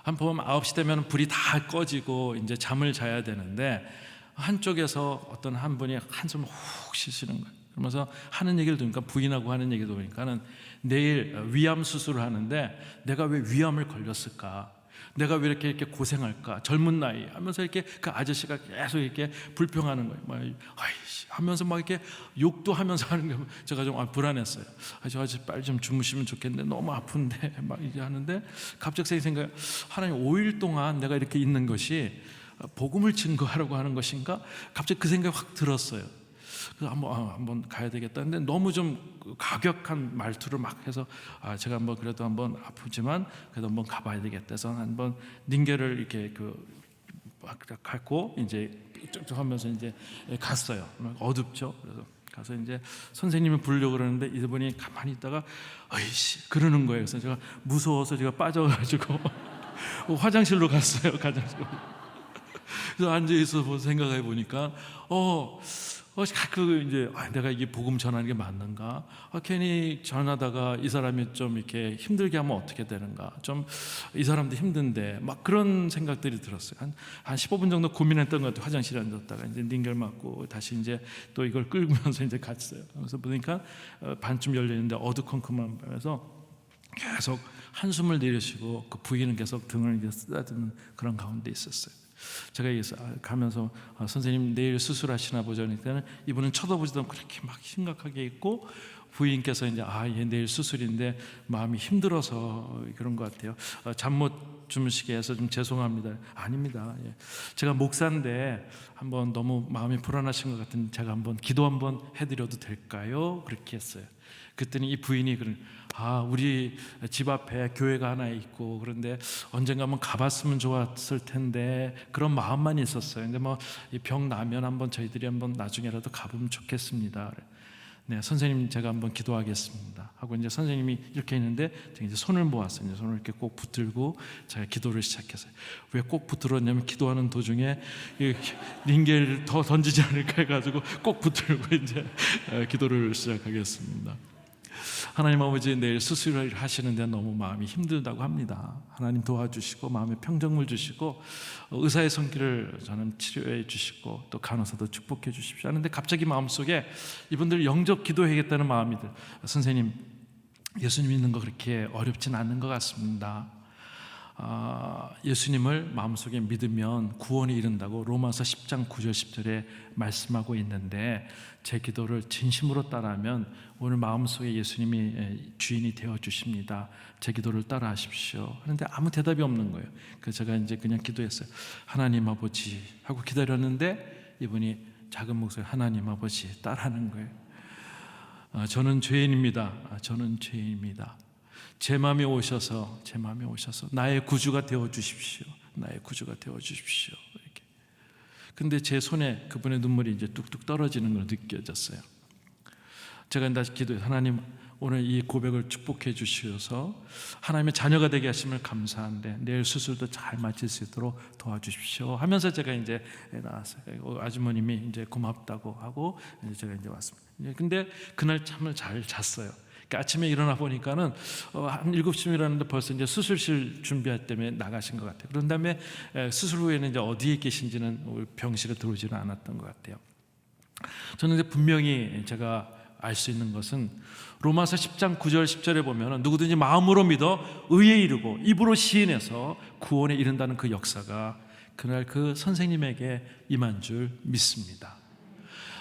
한번 9시 되면 불이 다 꺼지고 이제 잠을 자야 되는데 한쪽에서 어떤 한 분이 한숨을 훅 쉬시는 거예요. 그러면서 하는 얘기를 들으니까, 부인하고 하는 얘기를 들으니까는 내일 위암 수술을 하는데 내가 왜 위암을 걸렸을까? 내가 왜 이렇게 고생할까? 젊은 나이 하면서 이렇게 그 아저씨가 계속 이렇게 불평하는 거예요. 막 아이씨 하면서 막 이렇게 욕도 하면서 하는 거 제가 좀 불안했어요. 저 아저씨 빨리 좀 주무시면 좋겠는데 너무 아픈데 막 이제 하는데 갑자기 생각해, 하나님 5일 동안 내가 이렇게 있는 것이 복음을 증거하려고 하는 것인가? 갑자기 그 생각이 확 들었어요. 그래서 한번 가야 되겠다. 근데 너무 좀 가격한 말투를 막 해서 제가 한번 그래도 한번 아프지만 그래도 한번 가봐야 되겠다 해서 한번 닌게를 이렇게 갖고 이제 쭉쭉 하면서 이제 갔어요. 어둡죠. 그래서 가서 이제 선생님을 부르려고 그러는데 이분이 가만히 있다가 어이씨 그러는 거예요. 그래서 제가 무서워서 제가 빠져가지고 화장실로 갔어요. 화장실로. 그래서 앉아 있어서 생각해 보니까 가끔 이제 내가 이게 복음 전하는 게 맞는가? 괜히 전하다가 이 사람이 좀 이렇게 힘들게 하면 어떻게 되는가? 좀 이 사람도 힘든데 막 그런 생각들이 들었어요. 한 15분 정도 고민했던 것 같아요. 화장실에 앉았다가 이제 링겔 맞고 다시 이제 또 이걸 끌면서 이제 갔어요. 그래서 보니까 반쯤 열려 있는데 어두컴컴한 밤에서 계속 한숨을 내쉬고 그 부인은 계속 등을 이제 쓰다듬는 그런 가운데 있었어요. 제가 가면서 선생님 내일 수술하시나 보죠. 그러니까 이분은 쳐다보지도 않고 그렇게 막 심각하게 있고 부인께서 이제 얘 내일 수술인데 마음이 힘들어서 그런 것 같아요. 잠 못 주무시게 해서 좀 죄송합니다. 아닙니다. 예. 제가 목사인데 한번 너무 마음이 불안하신 것 같은 제가 한번 기도 한번 해드려도 될까요? 그렇게 했어요. 그랬더니 이 부인이 우리 집 앞에 교회가 하나 있고 그런데 언젠가 한번 가봤으면 좋았을 텐데 그런 마음만 있었어요. 근데 뭐 병 나면 한번 저희들이 한번 나중에라도 가보면 좋겠습니다. 네, 선생님 제가 한번 기도하겠습니다 하고 이제 선생님이 이렇게 있는데 제가 이제 손을 모았어요. 이제 손을 이렇게 꼭 붙들고 제가 기도를 시작했어요. 왜 꼭 붙들었냐면 기도하는 도중에 링겔을 더 던지지 않을까 해가지고 꼭 붙들고 이제 기도를 시작하겠습니다. 하나님 아버지, 내일 수술을 하시는데 너무 마음이 힘들다고 합니다. 하나님 도와주시고 마음에 평정을 주시고 의사의 손길을 저는 치료해 주시고 또 간호사도 축복해 주십시오 하는데 갑자기 마음속에 이분들 영접 기도해야겠다는 마음이 들어요. 선생님, 예수님 믿는 거 그렇게 어렵진 않는 것 같습니다. 예수님을 마음속에 믿으면 구원이 이른다고 로마서 10장 9절 10절에 말씀하고 있는데 제 기도를 진심으로 따라하면 오늘 마음속에 예수님이 주인이 되어 주십니다. 제 기도를 따라하십시오 하는데 아무 대답이 없는 거예요. 그래서 제가 이제 그냥 기도했어요. 하나님 아버지 하고 기다렸는데 이분이 작은 목소리 하나님 아버지 따라하는 거예요. 저는 죄인입니다. 저는 죄인입니다. 제 마음에 오셔서 나의 구주가 되어 주십시오. 나의 구주가 되어 주십시오. 이렇게. 근데 제 손에 그분의 눈물이 이제 뚝뚝 떨어지는 걸 느껴졌어요. 제가 다시 기도해요. 하나님, 오늘 이 고백을 축복해 주셔서 하나님의 자녀가 되게 하심을 감사한데 내일 수술도 잘 마칠 수 있도록 도와주십시오 하면서 제가 이제 나왔어요. 아주머님이 이제 고맙다고 하고 제가 이제 왔습니다. 근데 그날 잠을 잘 잤어요. 아침에 일어나 보니까는 한 7시쯤 일어났는데 벌써 이제 수술실 준비할 때문에 나가신 것 같아요. 그런 다음에 수술 후에는 이제 어디에 계신지는 병실에 들어오지는 않았던 것 같아요. 저는 이제 분명히 제가 알 수 있는 것은 로마서 10장 9절 10절에 보면 누구든지 마음으로 믿어 의에 이르고 입으로 시인해서 구원에 이른다는 그 역사가 그날 그 선생님에게 임한 줄 믿습니다.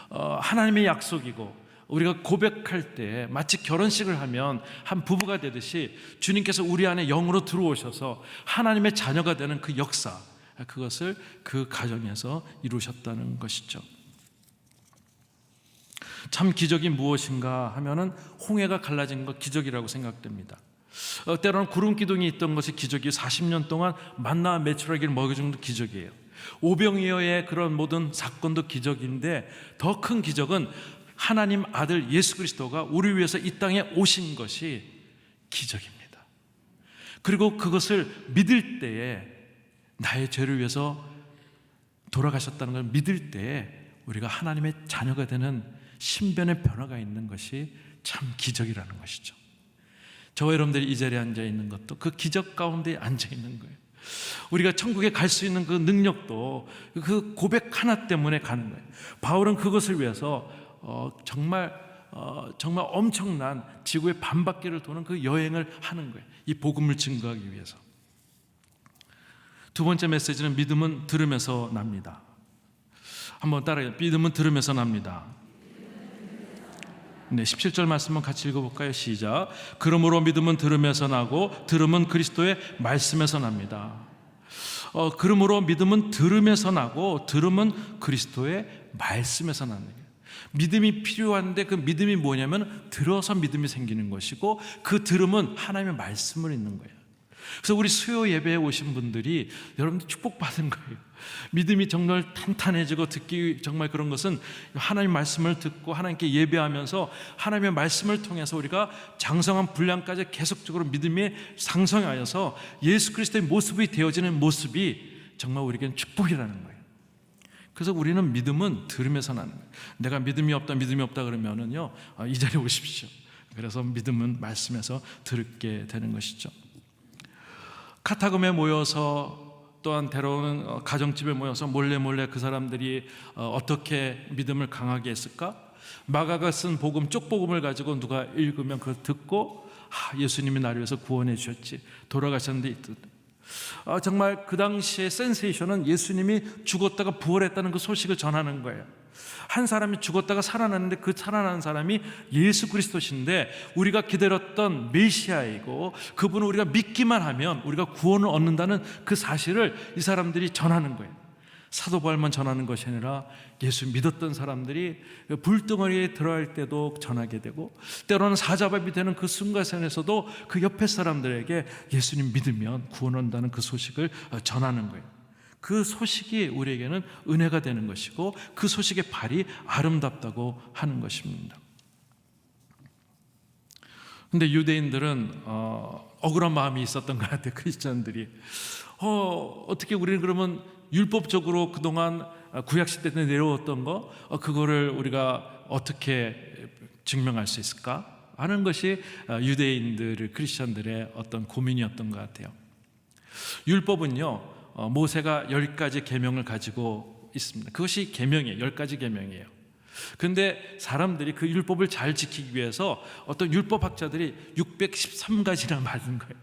하나님의 약속이고 우리가 고백할 때 마치 결혼식을 하면 한 부부가 되듯이 주님께서 우리 안에 영으로 들어오셔서 하나님의 자녀가 되는 그 역사, 그것을 그 가정에서 이루셨다는 것이죠. 참 기적이 무엇인가 하면은 홍해가 갈라진 것 기적이라고 생각됩니다. 때로는 구름 기둥이 있던 것이 기적이 40년 동안 만나와 메추라기를 먹여준 것도 기적이에요. 오병이어의 그런 모든 사건도 기적인데 더 큰 기적은 하나님 아들 예수 그리스도가 우리 위해서 이 땅에 오신 것이 기적입니다. 그리고 그것을 믿을 때에 나의 죄를 위해서 돌아가셨다는 걸 믿을 때에 우리가 하나님의 자녀가 되는 신변의 변화가 있는 것이 참 기적이라는 것이죠. 저와 여러분들이 이 자리에 앉아 있는 것도 그 기적 가운데 앉아 있는 거예요. 우리가 천국에 갈 수 있는 그 능력도 그 고백 하나 때문에 가는 거예요. 바울은 그것을 위해서 정말 엄청난 지구의 반바퀴를 도는 그 여행을 하는 거예요. 이 복음을 증거하기 위해서. 두 번째 메시지는 믿음은 들으면서 납니다. 한번 따라해요. 믿음은 들으면서 납니다. 네, 17절 말씀만 같이 읽어볼까요? 시작. 그러므로 믿음은 들으면서 나고 들음은 그리스도의 말씀에서 납니다. 그러므로 믿음은 들으면서 나고 들음은 그리스도의 말씀에서 납니다. 믿음이 필요한데 그 믿음이 뭐냐면 들어서 믿음이 생기는 것이고 그 들음은 하나님의 말씀을 읽는 거예요. 그래서 우리 수요 예배에 오신 분들이 여러분들 축복받은 거예요. 믿음이 정말 탄탄해지고 듣기 정말 그런 것은 하나님의 말씀을 듣고 하나님께 예배하면서 하나님의 말씀을 통해서 우리가 장성한 분량까지 계속적으로 믿음이 상승하여서 예수 그리스도의 모습이 되어지는 모습이 정말 우리에게는 축복이라는 거예요. 그래서 우리는 믿음은 들음에서 나는 거예요. 내가 믿음이 없다 그러면은요, 이 자리에 오십시오. 그래서 믿음은 말씀에서 들게 되는 것이죠. 카타금에 모여서, 또한 때로는 가정집에 모여서 몰래 그 사람들이 어떻게 믿음을 강하게 했을까? 마가가 쓴 복음, 쪽복음을 가지고 누가 읽으면 그걸 듣고 예수님이 나를 위해서 구원해 주셨지, 돌아가셨는데 정말 그 당시의 센세이션은 예수님이 죽었다가 부활했다는 그 소식을 전하는 거예요. 한 사람이 죽었다가 살아났는데 그 살아난 사람이 예수 그리스도신데 우리가 기다렸던 메시아이고 그분을 우리가 믿기만 하면 우리가 구원을 얻는다는 그 사실을 이 사람들이 전하는 거예요. 사도 바울만 전하는 것이 아니라 예수 믿었던 사람들이 불덩어리에 들어갈 때도 전하게 되고, 때로는 사자밥이 되는 그 순간에서도 그 옆에 사람들에게 예수님 믿으면 구원한다는 그 소식을 전하는 거예요. 그 소식이 우리에게는 은혜가 되는 것이고 그 소식의 발이 아름답다고 하는 것입니다. 근데 유대인들은 억울한 마음이 있었던 것 같아요. 크리스천들이 어떻게 우리는 그러면 율법적으로 그동안 구약시대 때 내려왔던 거 그거를 우리가 어떻게 증명할 수 있을까 하는 것이 유대인들, 크리스천들의 어떤 고민이었던 것 같아요. 율법은요, 모세가 10가지 계명을 가지고 있습니다. 그것이 계명이에요. 10가지 계명이에요. 그런데 사람들이 그 율법을 잘 지키기 위해서 어떤 율법학자들이 613가지나 만든 거예요.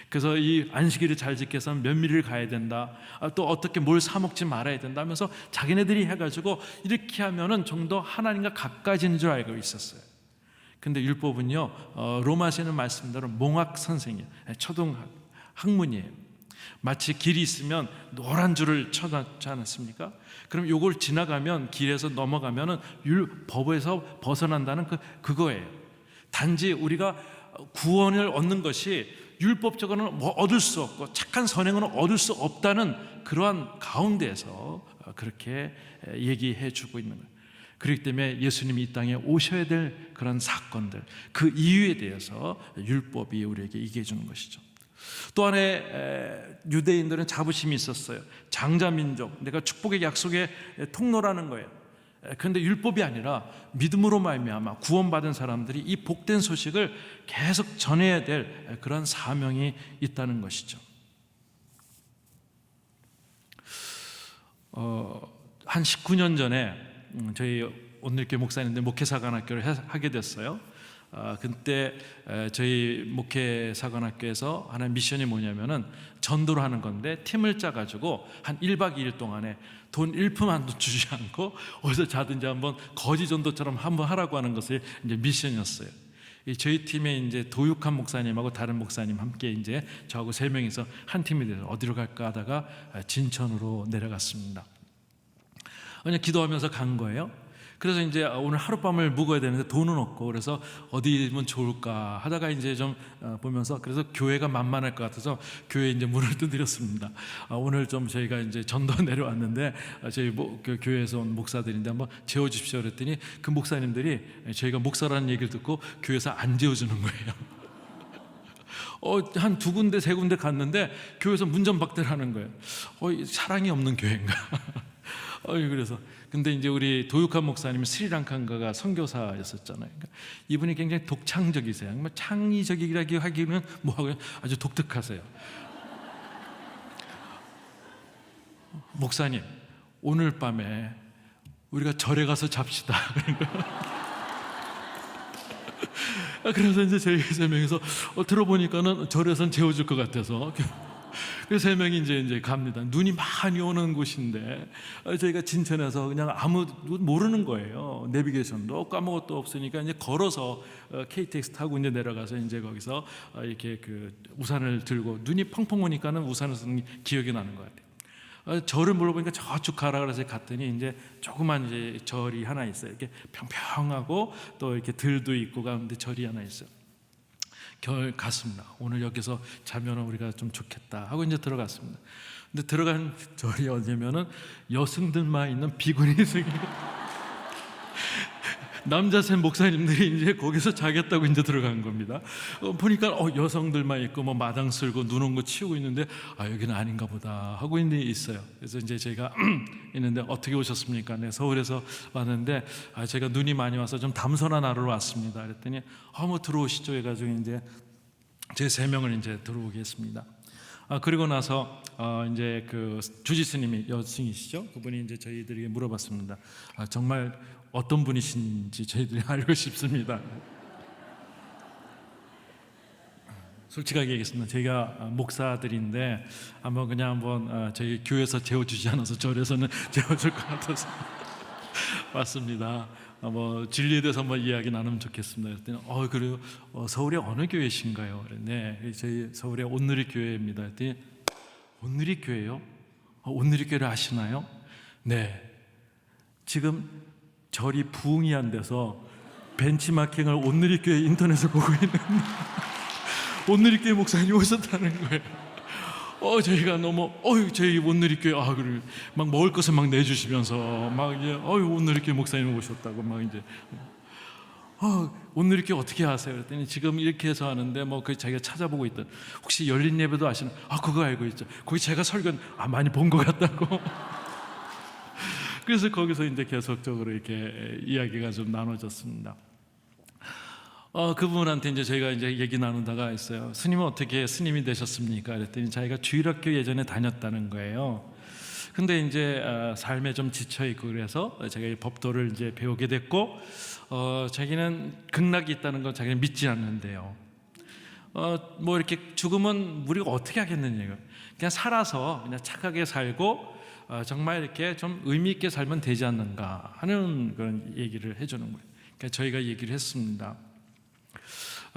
그래서 이 안식일을 잘 지키기 위해서는 몇 밀을 가야 된다, 또 어떻게 뭘 사 먹지 말아야 된다 하면서 자기네들이 해가지고 이렇게 하면은 좀 더 하나님과 가까워지는 줄 알고 있었어요. 근데 율법은요, 로마서에는 말씀대로 몽학 선생이에요. 초등학 학문이에요. 마치 길이 있으면 노란 줄을 쳐놨지 않았습니까? 그럼 요걸 지나가면, 길에서 넘어가면은 법에서 벗어난다는 그거예요. 단지 우리가 구원을 얻는 것이 율법적으로는 뭐 얻을 수 없고 착한 선행은 얻을 수 없다는 그러한 가운데에서 그렇게 얘기해 주고 있는 거예요. 그렇기 때문에 예수님이 이 땅에 오셔야 될 그런 사건들, 그 이유에 대해서 율법이 우리에게 얘기해 주는 것이죠. 또 하나의 유대인들은 자부심이 있었어요. 장자민족, 내가 축복의 약속의 통로라는 거예요. 그런데 율법이 아니라 믿음으로 말미암아 구원받은 사람들이 이 복된 소식을 계속 전해야 될 그런 사명이 있다는 것이죠. 한 19년 전에 저희 온누리교회 목사님들 목회사관학교를 하게 됐어요. 그때 저희 목회사관학교에서 하나의 미션이 뭐냐면은 전도를 하는 건데, 팀을 짜가지고 한 1박 2일 동안에 돈 1푼 주지 않고 어디서 자든지 한번 거지 전도처럼 한번 하라고 하는 것이 이제 미션이었어요. 저희 팀에 이제 도육한 목사님하고 다른 목사님 함께 이제 저하고 3명이서 한 팀이 돼서 어디로 갈까 하다가 진천으로 내려갔습니다. 그냥 기도하면서 간 거예요. 그래서 이제 오늘 하룻밤을 묵어야 되는데 돈은 없고, 그래서 어디면 좋을까 하다가 이제 좀 보면서, 그래서 교회가 만만할 것 같아서 교회에 이제 문을 두드렸습니다. 오늘 좀 저희가 이제 전도 내려왔는데 저희 교회에서 온 목사들인데 한번 재워주십시오 그랬더니 그 목사님들이 저희가 목사라는 얘기를 듣고 교회에서 안 재워주는 거예요. 한 2군데 3군데 갔는데 교회에서 문전박대를 하는 거예요. 사랑이 없는 교회인가? 그래서 근데 이제 우리 도육한 목사님이 스리랑카인가가 선교사였었잖아요. 그러니까 이분이 굉장히 독창적이세요. 뭐 창의적이라기 하기는 뭐하고요, 아주 독특하세요. 목사님, 오늘 밤에 우리가 절에 가서 잡시다. 그래서 이제 저희 3명이서 들어보니까는 절에선 재워줄 것 같아서 그래서 3명이 이제 갑니다. 눈이 많이 오는 곳인데 저희가 진천에서 그냥 아무도 모르는 거예요. 내비게이션도 없고 아무것도 없으니까 이제 걸어서 KTX 타고 이제 내려가서 이제 거기서 이렇게 그 우산을 들고 눈이 펑펑 오니까는 우산을 쓰는 기억이 나는 것 같아요. 절을 물어보니까 저쪽 가라 그래서 갔더니 이제 조그만 이제 절이 하나 있어요. 이렇게 평평하고 또 이렇게 들도 있고 가운데 절이 하나 있어요. 겨울 갔습니다. 오늘 여기서 자면 우리가 좀 좋겠다 하고 이제 들어갔습니다. 근데 들어간 절이 어디냐면은 여승들만 있는 비구니 승이 남자 셋 목사님들이 이제 거기서 자겠다고 이제 들어간 겁니다. 보니까 여성들만 있고 뭐 마당 쓸고 눈 온 거 치우고 있는데 여기는 아닌가 보다 하고 있어요. 그래서 이제 제가 있는데 어떻게 오셨습니까? 네, 서울에서 왔는데 제가 눈이 많이 와서 좀 담소나 나르러 왔습니다. 그랬더니 뭐 들어오시죠 해가지고 이제 제 3명을 이제 들어오게 했습니다. 그리고 나서 이제 그 주지스님이 여승이시죠? 그분이 이제 저희들에게 물어봤습니다. 정말 어떤 분이신지 저희들이 알고 싶습니다. 솔직하게 얘기했습니다. 제가 목사들인데 한번 저희 교회에서 재워주지 않아서 절에서는 재워줄 것 같아서 왔습니다. 뭐 진리에 대해서 한번 이야기 나누면 좋겠습니다. 그랬더니 그래요. 서울에 어느 교회신가요? 네, 저희 서울의 온누리 교회입니다. 그랬더니 온누리 교회요? 온누리 교회를 아시나요? 네, 지금 절이 부흥이 안 돼서 벤치마킹을 온누리 교회 인터넷을 보고 있는데 온누리 교회 목사님 오셨다는 거예요. 저희가 너무 저희 온누리 교회 그래 막 먹을 것을 막 내주시면서 막 이제 온누리 교회 목사님 오셨다고 막 이제 온누리 교회 어떻게 아세요? 그랬더니 지금 이렇게 해서 하는데 그 자기가 찾아보고 있던 혹시 열린 예배도 아시나? 그거 알고 있죠. 거기 제가 설교 많이 본 것 같다고. 그래서 거기서 이제 계속적으로 이렇게 이야기가 좀 나눠졌습니다. 그분한테 이제 저희가 이제 얘기 나누다가 있어요. 스님은 어떻게 스님이 되셨습니까? 그랬더니 자기가 주일학교 예전에 다녔다는 거예요. 근데 이제 삶에 좀 지쳐 있고 그래서 제가 이 법도를 이제 배우게 됐고, 자기는 극락이 있다는 건 자기는 믿지 않는데요. 뭐 이렇게 죽으면 우리가 어떻게 하겠느냐, 그냥 살아서 그냥 착하게 살고 정말 이렇게 좀 의미 있게 살면 되지 않는가 하는 그런 얘기를 해주는 거예요. 그러니까 저희가 얘기를 했습니다.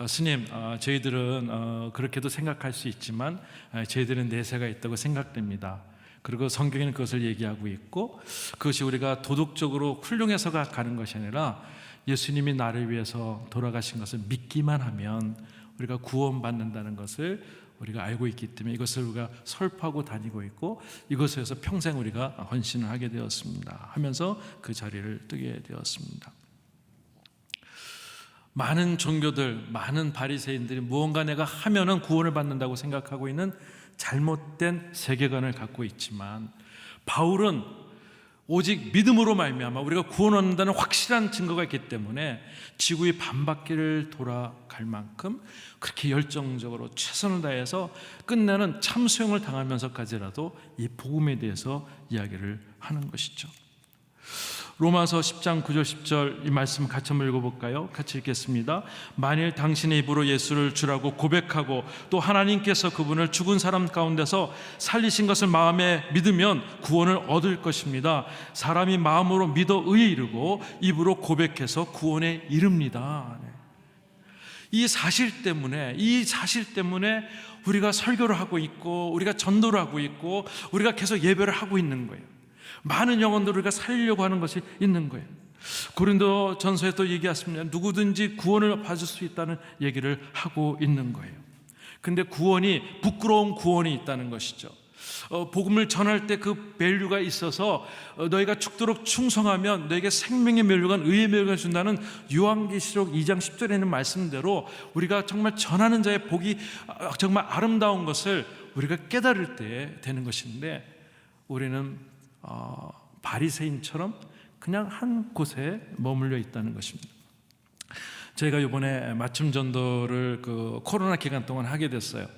스님, 저희들은 그렇게도 생각할 수 있지만 저희들은 내세가 있다고 생각됩니다. 그리고 성경에는 그것을 얘기하고 있고 그것이 우리가 도덕적으로 훌륭해서 가는 것이 아니라 예수님이 나를 위해서 돌아가신 것을 믿기만 하면 우리가 구원받는다는 것을 우리가 알고 있기 때문에 이것을 우리가 설파하고 다니고 있고 이것에 대해서 평생 우리가 헌신을 하게 되었습니다 하면서 그 자리를 뜨게 되었습니다. 많은 종교들, 많은 바리새인들이 무언가 내가 하면은 구원을 받는다고 생각하고 있는 잘못된 세계관을 갖고 있지만 바울은 오직 믿음으로 말미암아 우리가 구원 얻는다는 확실한 증거가 있기 때문에 지구의 반바퀴를 돌아갈 만큼 그렇게 열정적으로 최선을 다해서 끝내는 참수형을 당하면서까지라도 이 복음에 대해서 이야기를 하는 것이죠. 로마서 10장 9절 10절 이 말씀 같이 한번 읽어볼까요? 같이 읽겠습니다. 만일 당신의 입으로 예수를 주라고 고백하고 또 하나님께서 그분을 죽은 사람 가운데서 살리신 것을 마음에 믿으면 구원을 얻을 것입니다. 사람이 마음으로 믿어 의에 이르고 입으로 고백해서 구원에 이릅니다. 이 사실 때문에 우리가 설교를 하고 있고 우리가 전도를 하고 있고 우리가 계속 예배를 하고 있는 거예요. 많은 영혼들을 우리가 살리려고 하는 것이 있는 거예요. 고린도 전서에 또 얘기했습니다. 누구든지 구원을 받을 수 있다는 얘기를 하고 있는 거예요. 근데 구원이 부끄러운 구원이 있다는 것이죠. 복음을 전할 때 그 밸류가 있어서 너희가 죽도록 충성하면 너에게 생명의 멸류관 의의 멸류관을 준다는 요한계시록 2장 10절에 있는 말씀대로 우리가 정말 전하는 자의 복이 정말 아름다운 것을 우리가 깨달을 때 되는 것인데 우리는 바리새인처럼 그냥 한 곳에 머물러 있다는 것입니다. 저희가 이번에 맞춤 전도를 그 코로나 기간 동안 하게 됐어요.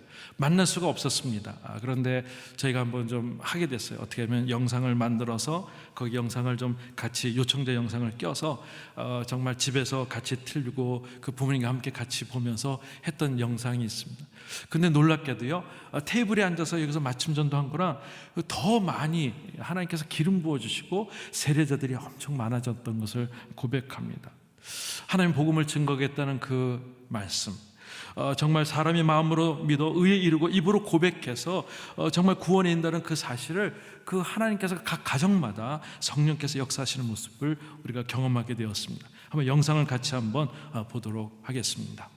만날 수가 없었습니다. 그런데 저희가 한번 좀 하게 됐어요. 어떻게 하면 영상을 만들어서 거기 영상을 좀 같이 요청자 영상을 껴서 정말 집에서 같이 틀고 그 부모님과 함께 같이 보면서 했던 영상이 있습니다. 근데 놀랍게도요, 테이블에 앉아서 여기서 맞춤 전도한 거랑 더 많이 하나님께서 기름 부어주시고 세례자들이 엄청 많아졌던 것을 고백합니다. 하나님 복음을 증거하겠다는 그 말씀, 정말 사람이 마음으로 믿어 의에 이르고 입으로 고백해서 정말 구원에 인다는 그 사실을 그 하나님께서 각 가정마다 성령께서 역사하시는 모습을 우리가 경험하게 되었습니다. 한번 영상을 같이 한번 보도록 하겠습니다.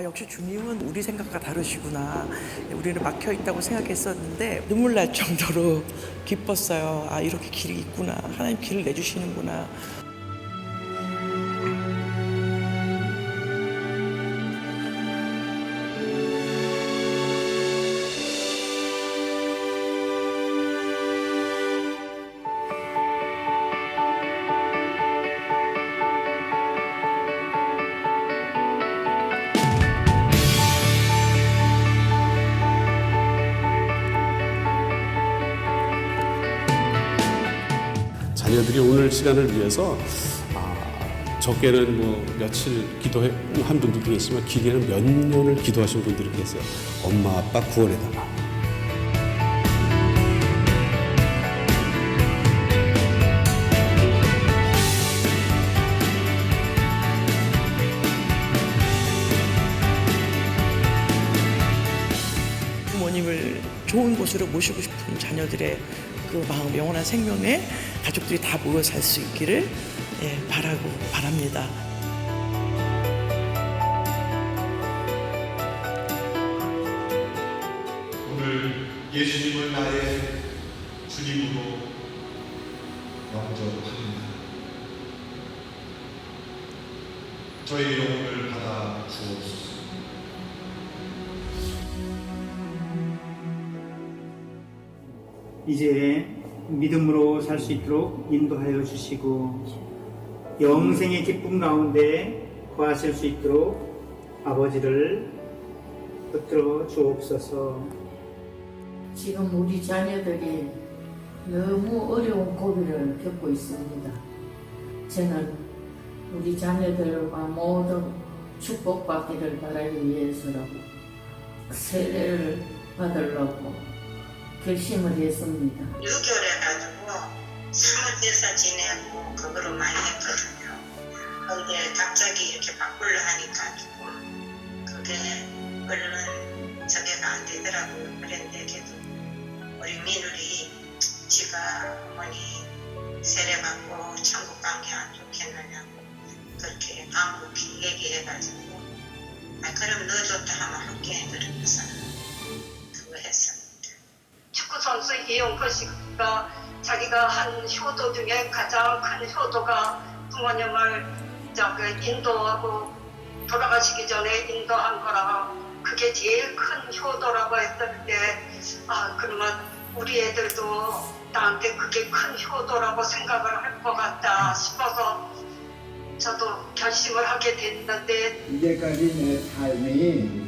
역시 주님은 우리 생각과 다르시구나. 우리는 막혀 있다고 생각했었는데 눈물 날 정도로 기뻤어요. 이렇게 길이 있구나. 하나님 길을 내주시는구나. 자녀들이 오늘 시간을 위해서 적게는 뭐 며칠 기도한 분들도 계시지만 길게는 몇 년을 기도하신 분들이 계세요. 엄마 아빠 구원해달라. 부모님을 좋은 곳으로 모시고 싶은 자녀들의 그 마음, 영원한 생명에 가족들이 다 모여 살 수 있기를 바라고 바랍니다. 오늘 예수님을 나의 주님으로 영접합니다. 저의 영혼을 받아 주옵소서. 이제 믿음으로 살 수 있도록 인도하여 주시고 영생의 기쁨 가운데 거하실 수 있도록 아버지를 붙들어 주옵소서. 지금 우리 자녀들이 너무 어려운 고비를 겪고 있습니다. 저는 우리 자녀들과 모두 축복받기를 바라기 위해서라고 세례를 받으려고 결심을 했습니다. 6개월 해가지고 사무대사 지내고 그거로 많이 했거든요. 근데 갑자기 이렇게 바꾸려 하니까 조금 그게 얼른 저게가 안 되더라고요. 그랬는데 그래도 우리 민울이 지가 어머니 세례받고 천국 간 게 안 좋겠느냐고 그렇게 반복히 얘기해가지고 그럼 너 좋다 하면 함께 해드리면서 그거 했습니다. 축구 선수 이용표 씨가 자기가 한 효도 중에 가장 큰 효도가 부모님을 인도하고 돌아가시기 전에 인도한 거라 그게 제일 큰 효도라고 했을 때 그러면 우리 애들도 나한테 그게 큰 효도라고 생각을 할 것 같다 싶어서 저도 결심을 하게 됐는데 이제까지 내 삶이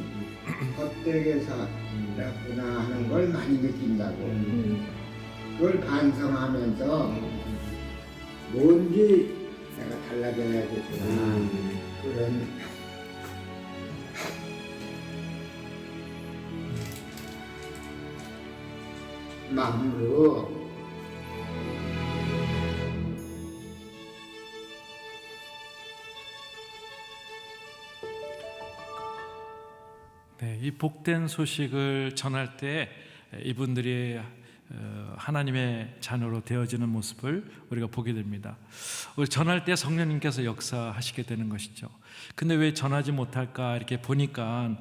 헛되게 살았구나 하는 걸 많이 느낀다고. 그걸 반성하면서 뭔지 내가 달라져야겠구나. 그런 마음으로 네, 이 복된 소식을 전할 때 이분들이 하나님의 자녀로 되어지는 모습을 우리가 보게 됩니다. 우리 전할 때 성령님께서 역사하시게 되는 것이죠. 근데 왜 전하지 못할까 이렇게 보니까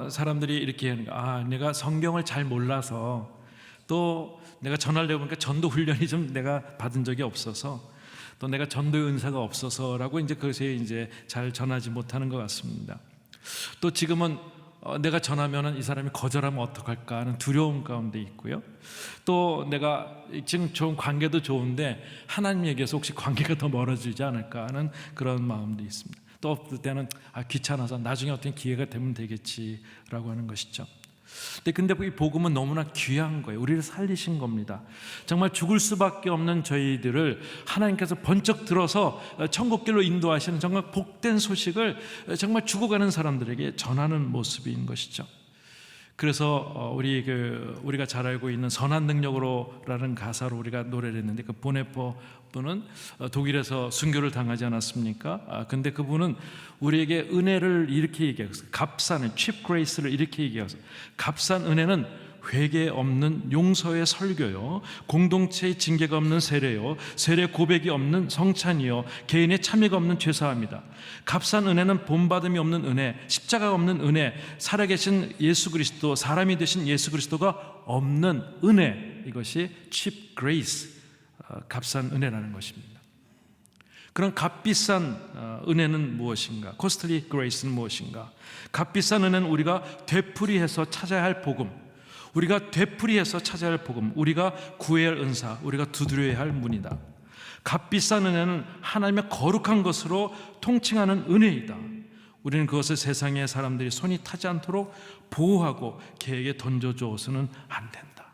사람들이 이렇게 하는 거, 내가 성경을 잘 몰라서 또 내가 전하려고 하니까 전도 훈련이 좀 내가 받은 적이 없어서 또 내가 전도의 은사가 없어서라고 이제 그것에 이제 잘 전하지 못하는 것 같습니다. 또 지금은 내가 전하면은 이 사람이 거절하면 어떡할까 하는 두려움 가운데 있고요. 또 내가 지금 좋은 관계도 좋은데 하나님 얘기해서 혹시 관계가 더 멀어지지 않을까 하는 그런 마음도 있습니다. 또 어떨 때는 귀찮아서 나중에 어떤 기회가 되면 되겠지라고 하는 것이죠. 근데 이 복음은 너무나 귀한 거예요. 우리를 살리신 겁니다. 정말 죽을 수밖에 없는 저희들을 하나님께서 번쩍 들어서 천국길로 인도하시는 정말 복된 소식을 정말 죽어가는 사람들에게 전하는 모습인 것이죠. 그래서 우리가 잘 알고 있는 선한 능력으로라는 가사로 우리가 노래를 했는데 그 보네포 분은 독일에서 순교를 당하지 않았습니까? 근데 그분은 우리에게 은혜를 이렇게 얘기했어요. 값싼 cheap grace를 이렇게 얘기했어요. 값싼 은혜는 회개 없는 용서의 설교요, 공동체의 징계가 없는 세례요, 세례 고백이 없는 성찬이요, 개인의 참여가 없는 죄사함이다. 값싼 은혜는 본받음이 없는 은혜, 십자가가 없는 은혜, 살아계신 예수 그리스도, 사람이 되신 예수 그리스도가 없는 은혜, 이것이 cheap grace, 값싼 은혜라는 것입니다. 그런 값비싼 은혜는 무엇인가? costly grace는 무엇인가? 값비싼 은혜는 우리가 되풀이해서 찾아야 할 복음, 우리가 되풀이해서 찾아야 할 복음, 우리가 구해야 할 은사, 우리가 두드려야 할 문이다. 값비싼 은혜는 하나님의 거룩한 것으로 통칭하는 은혜이다. 우리는 그것을 세상의 사람들이 손이 타지 않도록 보호하고 개에게 던져줘서는 안 된다.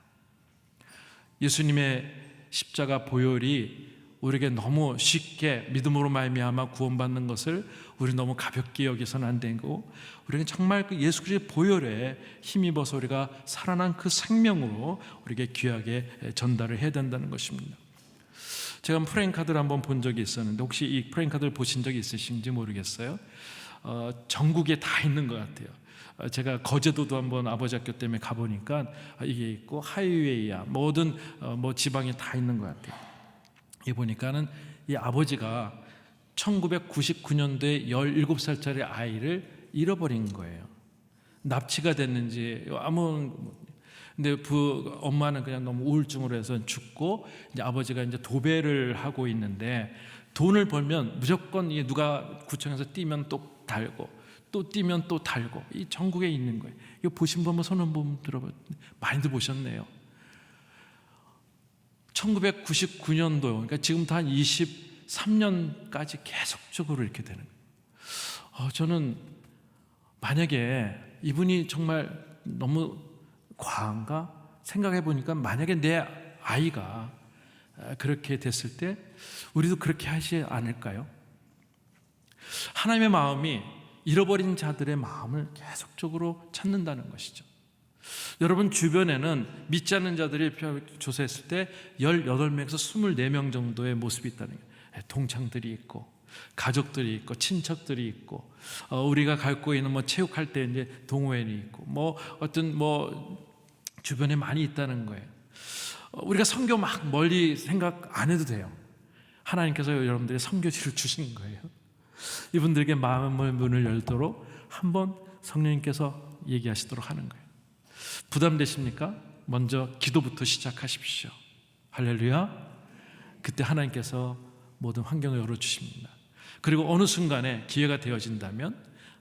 예수님의 십자가 보혈이 우리에게 너무 쉽게 믿음으로 말미암아 구원받는 것을 우리 너무 가볍게 여기서는 안 되고, 우리는 정말 그 예수 그리스도의 보혈에 힘입어서 우리가 살아난 그 생명으로 우리에게 귀하게 전달을 해야 된다는 것입니다. 제가 프레임카드를 한번 본 적이 있었는데, 혹시 이 프레임카드를 보신 적이 있으신지 모르겠어요. 전국에 다 있는 것 같아요. 제가 거제도도 한번 아버지 학교 때문에 가보니까 이게 있고, 하이웨이야 모든 지방에 다 있는 것 같아요. 이 보니까는 이 아버지가 1999년도에 17살짜리 아이를 잃어버린 거예요. 납치가 됐는지 근데 그 엄마는 그냥 너무 우울증으로 해서 죽고, 이제 아버지가 이제 도배를 하고 있는데, 돈을 벌면 무조건 이게 누가 구청에서 뛰면 또 달고, 또 뛰면 또 달고, 이 전국에 있는 거예요. 이거 보신 분 한번 손 한번 들어봐. 많이들 보셨네요. 1999년도, 그러니까 지금부터 한 23년까지 계속적으로 이렇게 되는 거예요. 저는 만약에 이분이 정말 너무 과한가 생각해 보니까, 만약에 내 아이가 그렇게 됐을 때 우리도 그렇게 하지 않을까요? 하나님의 마음이 잃어버린 자들의 마음을 계속적으로 찾는다는 것이죠. 여러분 주변에는 믿지 않는 자들이 조사했을 때 18명에서 24명 정도의 모습이 있다는 거예요. 동창들이 있고, 가족들이 있고, 친척들이 있고, 우리가 갖고 있는 체육할 때 이제 동호회는 있고, 어떤 주변에 많이 있다는 거예요. 우리가 선교 막 멀리 생각 안 해도 돼요. 하나님께서 여러분들의 선교지를 주신 거예요. 이분들에게 마음의 문을 열도록 한번 성령님께서 얘기하시도록 하는 거예요. 부담되십니까? 먼저 기도부터 시작하십시오. 할렐루야. 그때 하나님께서 모든 환경을 열어주십니다. 그리고 어느 순간에 기회가 되어진다면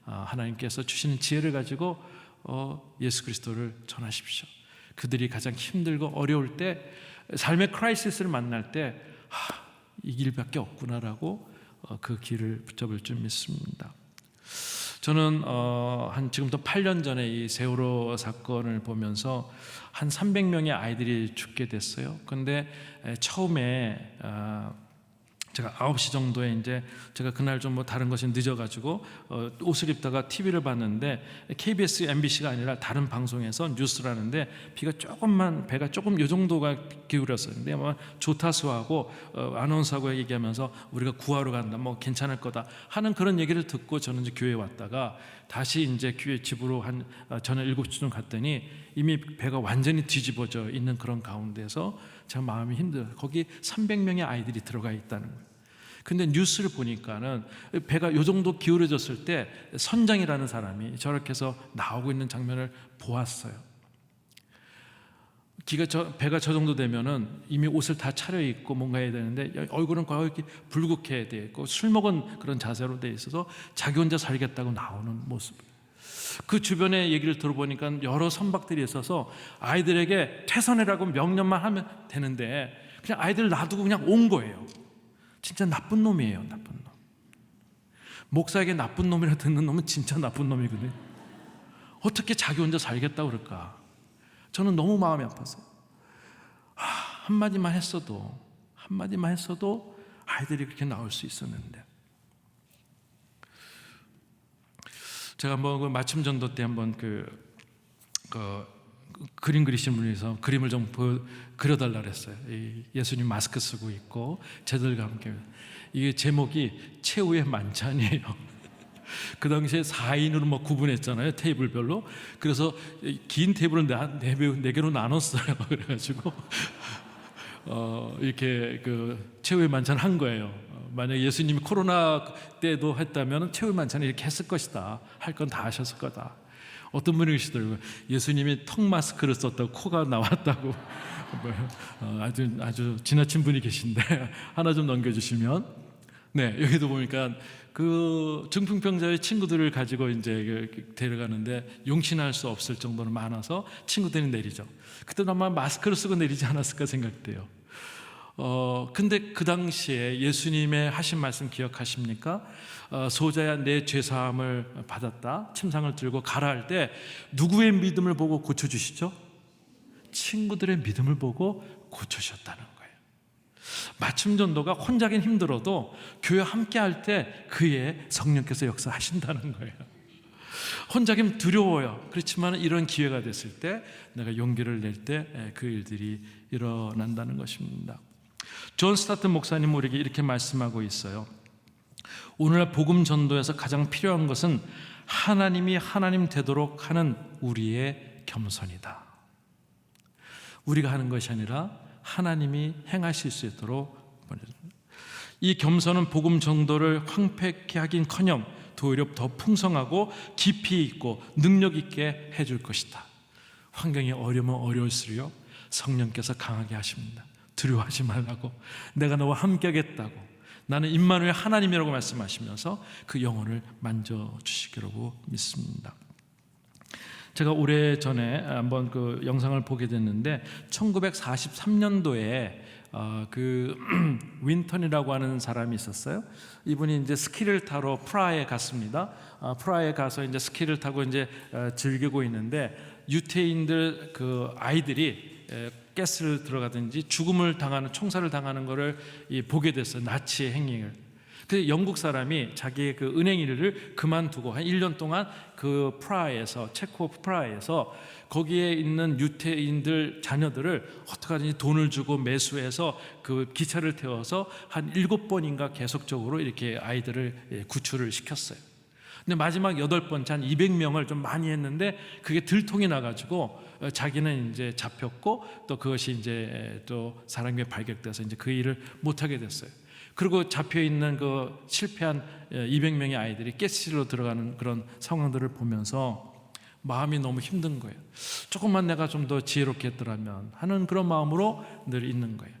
하나님께서 주시는 지혜를 가지고 예수 그리스도를 전하십시오. 그들이 가장 힘들고 어려울 때, 삶의 크라이시스를 만날 때 이 길밖에 없구나라고 그 길을 붙잡을 줄 믿습니다. 저는 한 지금부터 8년 전에 이 세월호 사건을 보면서 한 300명의 아이들이 죽게 됐어요. 그런데 처음에 제가 9시 정도에 이제 제가 그날 좀 다른 것이 늦어가지고 옷을 입다가 TV를 봤는데, KBS, MBC가 아니라 다른 방송에서 뉴스를 하는데, 배가 조금 요 정도가 기울었었는데, 조타수하고 아나운서하고 얘기하면서 우리가 구하러 간다, 괜찮을 거다 하는 그런 얘기를 듣고, 저는 이제 교회에 왔다가 다시 이제 교회 집으로 저는 7시쯤 갔더니 이미 배가 완전히 뒤집어져 있는 그런 가운데서 제가 마음이 힘들어요. 거기 300명의 아이들이 들어가 있다는 거예요. 근데 뉴스를 보니까는 배가 요 정도 기울어졌을 때 선장이라는 사람이 저렇게 해서 나오고 있는 장면을 보았어요. 배가 저 정도 되면은 이미 옷을 다 차려입고 뭔가 해야 되는데, 얼굴은 거의 이렇게 불국해야 돼 있고, 술 먹은 그런 자세로 돼 있어서 자기 혼자 살겠다고 나오는 모습. 그 주변의 얘기를 들어보니까 여러 선박들이 있어서 아이들에게 퇴선해라고 명령만 하면 되는데, 그냥 아이들 놔두고 그냥 온 거예요. 진짜 나쁜 놈이에요, 나쁜 놈. 목사에게 나쁜 놈이라 듣는 놈은 진짜 나쁜 놈이거든요. 어떻게 자기 혼자 살겠다고 그럴까? 저는 너무 마음이 아팠어요. 한마디만 했어도 아이들이 그렇게 나올 수 있었는데. 제가 한번 맞춤 전도 때 한번 그림 그리신 분이서 그림을 좀 그려달라 그랬어요. 예수님 마스크 쓰고 있고 제들과 함께. 이게 제목이 최후의 만찬이에요. 그 당시에 4인으로 구분했잖아요, 테이블별로. 그래서 긴 테이블을 4개로 나눴어요. 그래가지고 이렇게 최후의 만찬 한 거예요. 만약 예수님이 코로나 때도 했다면 최후의 만찬을 이렇게 했을 것이다. 할 건 다 하셨을 거다. 어떤 분이 계시더라고요. 예수님이 턱 마스크를 썼다고 코가 나왔다고. 아주 지나친 분이 계신데 하나 좀 넘겨주시면. 네, 여기도 보니까 그 중풍병자의 친구들을 가지고 이제 데려가는데 용신할 수 없을 정도로 많아서 친구들이 내리죠. 그때 아마 마스크를 쓰고 내리지 않았을까 생각돼요. 근데 그 당시에 예수님의 하신 말씀 기억하십니까? 소자야 내 죄사함을 받았다. 침상을 들고 가라 할 때 누구의 믿음을 보고 고쳐주시죠? 친구들의 믿음을 보고 고쳐주셨다는 거예요. 맞춤 전도가 혼자긴 힘들어도 교회 함께 할 때 그의 성령께서 역사하신다는 거예요. 혼자긴 두려워요. 그렇지만 이런 기회가 됐을 때 내가 용기를 낼 때 그 일들이 일어난다는 것입니다. 존 스타튼 목사님 우리에게 이렇게 말씀하고 있어요. 오늘날 복음 전도에서 가장 필요한 것은 하나님이 하나님 되도록 하는 우리의 겸손이다. 우리가 하는 것이 아니라 하나님이 행하실 수 있도록 보내줍니다. 이 겸손은 복음 전도를 황폐케 하긴커녕 도리어 더 풍성하고 깊이 있고 능력 있게 해줄 것이다. 환경이 어려우면 어려울수록 성령께서 강하게 하십니다. 두려워하지 말라고, 내가 너와 함께 하겠다고, 나는 임마누엘 하나님이라고 말씀하시면서 그 영혼을 만져주시기라고 믿습니다. 제가 오래전에 한번 그 영상을 보게 됐는데 1943년도에 그 윈턴이라고 하는 사람이 있었어요. 이분이 이제 스키를 타러 프라하에 갔습니다. 프라하에 가서 이제 스키를 타고 이제 즐기고 있는데 유태인들 그 아이들이 가스를 들어가든지 죽음을 당하는, 총살을 당하는 것을 보게 됐어요. 나치의 행위를. 그 영국 사람이 자기의 그 은행 일을 그만두고 한 1년 동안 그 프라하에서, 체코프 프라하에서 거기에 있는 유태인들 자녀들을 어떻게 하든지 돈을 주고 매수해서 그 기차를 태워서 한 7번인가 계속적으로 이렇게 아이들을 구출을 시켰어요. 근데 마지막 8번째 한 200명을 좀 많이 했는데 그게 들통이 나가지고 자기는 이제 잡혔고 또 그것이 이제 또 사람에게 발격돼서 이제 그 일을 못하게 됐어요. 그리고 잡혀있는 그 실패한 200명의 아이들이 가스실로 들어가는 그런 상황들을 보면서 마음이 너무 힘든 거예요. 조금만 내가 좀 더 지혜롭게 했더라면 하는 그런 마음으로 늘 있는 거예요.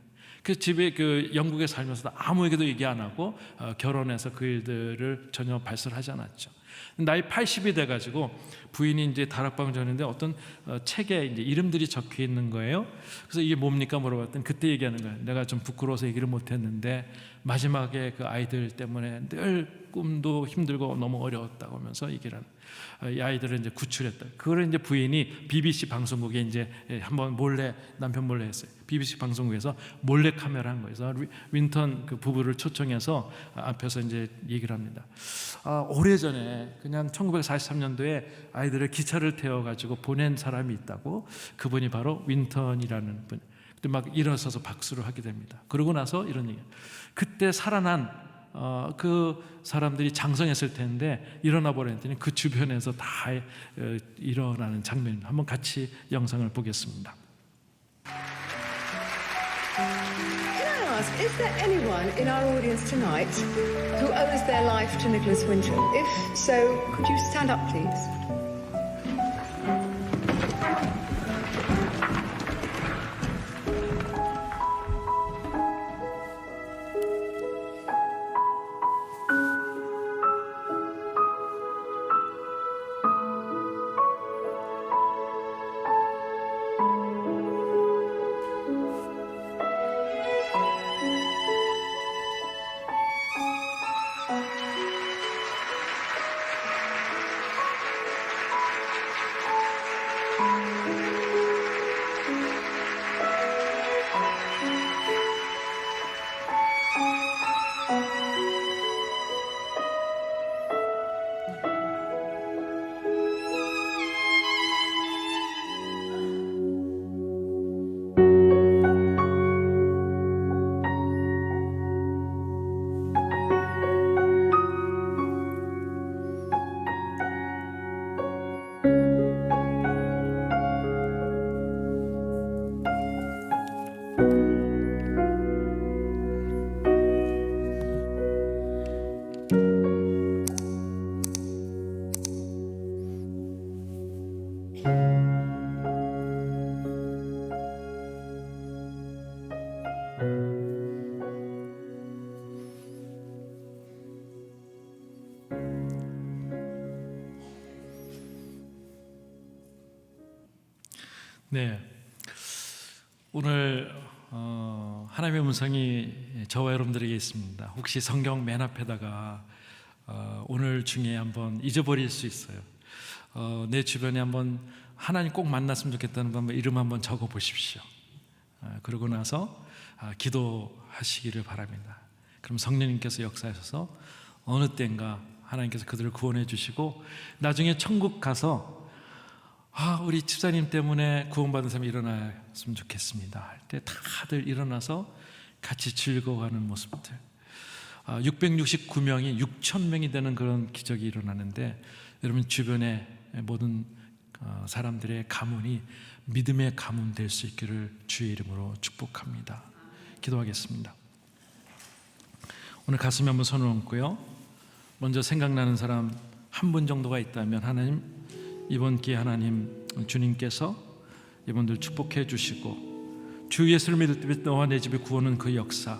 그 집에 그 영국에 살면서도 아무에게도 얘기 안 하고 결혼해서 그 일들을 전혀 발설하지 않았죠. 나이 80이 돼가지고 부인이 이제 다락방 전인데 어떤 책에 이제 이름들이 적혀 있는 거예요. 그래서 이게 뭡니까 물어봤더니 그때 얘기하는 거예요. 내가 좀 부끄러워서 얘기를 못했는데 마지막에 그 아이들 때문에 늘 꿈도 힘들고 너무 어려웠다고 하면서 얘기를 하는. 이 아이들을 이제 구출했다. 그거를 이제 부인이 BBC 방송국에 이제 한번 몰래, 남편 몰래 했어요. BBC 방송국에서 몰래 카메라 한 거예요. 그래서 윈턴 그 부부를 초청해서 앞에서 이제 얘기를 합니다. 오래전에 그냥 1943년도에 아이들을 기차를 태워가지고 보낸 사람이 있다고. 그분이 바로 윈턴이라는 분. 근데 막 일어서서 박수를 하게 됩니다. 그러고 나서 이런 얘기. 그때 살아난 그 사람들이 장성했을 텐데 일어나 버렸더니 그 주변에서 다 일어나는 장면. 한번 같이 영상을 보겠습니다. Can I ask, is there anyone in our audience tonight who owes their life to Nicholas Winton? If so, could you stand up, please? 네, 오늘 하나님의 음성이 저와 여러분들에게 있습니다. 혹시 성경 맨 앞에다가 오늘 중에 한번 잊어버릴 수 있어요. 내 주변에 한번 하나님 꼭 만났으면 좋겠다는 분 이름 한번 적어 보십시오. 그러고 나서 기도하시기를 바랍니다. 그럼 성령님께서 역사하셔서 어느 때인가 하나님께서 그들을 구원해 주시고 나중에 천국 가서 우리 집사님 때문에 구원받은 사람이 일어났으면 좋겠습니다 할 때 다들 일어나서 같이 즐거워하는 모습들, 669명이 6,000명이 되는 그런 기적이 일어나는데 여러분 주변의 모든 사람들의 가문이 믿음의 가문 될 수 있기를 주의 이름으로 축복합니다. 기도하겠습니다. 오늘 가슴에 한번 손을 얹고요. 먼저 생각나는 사람 한 분 정도가 있다면 하나님, 이번 기회에 하나님 주님께서 이분들 축복해 주시고 주 예수를 믿을 때 너와 내 집의 구원은 그 역사,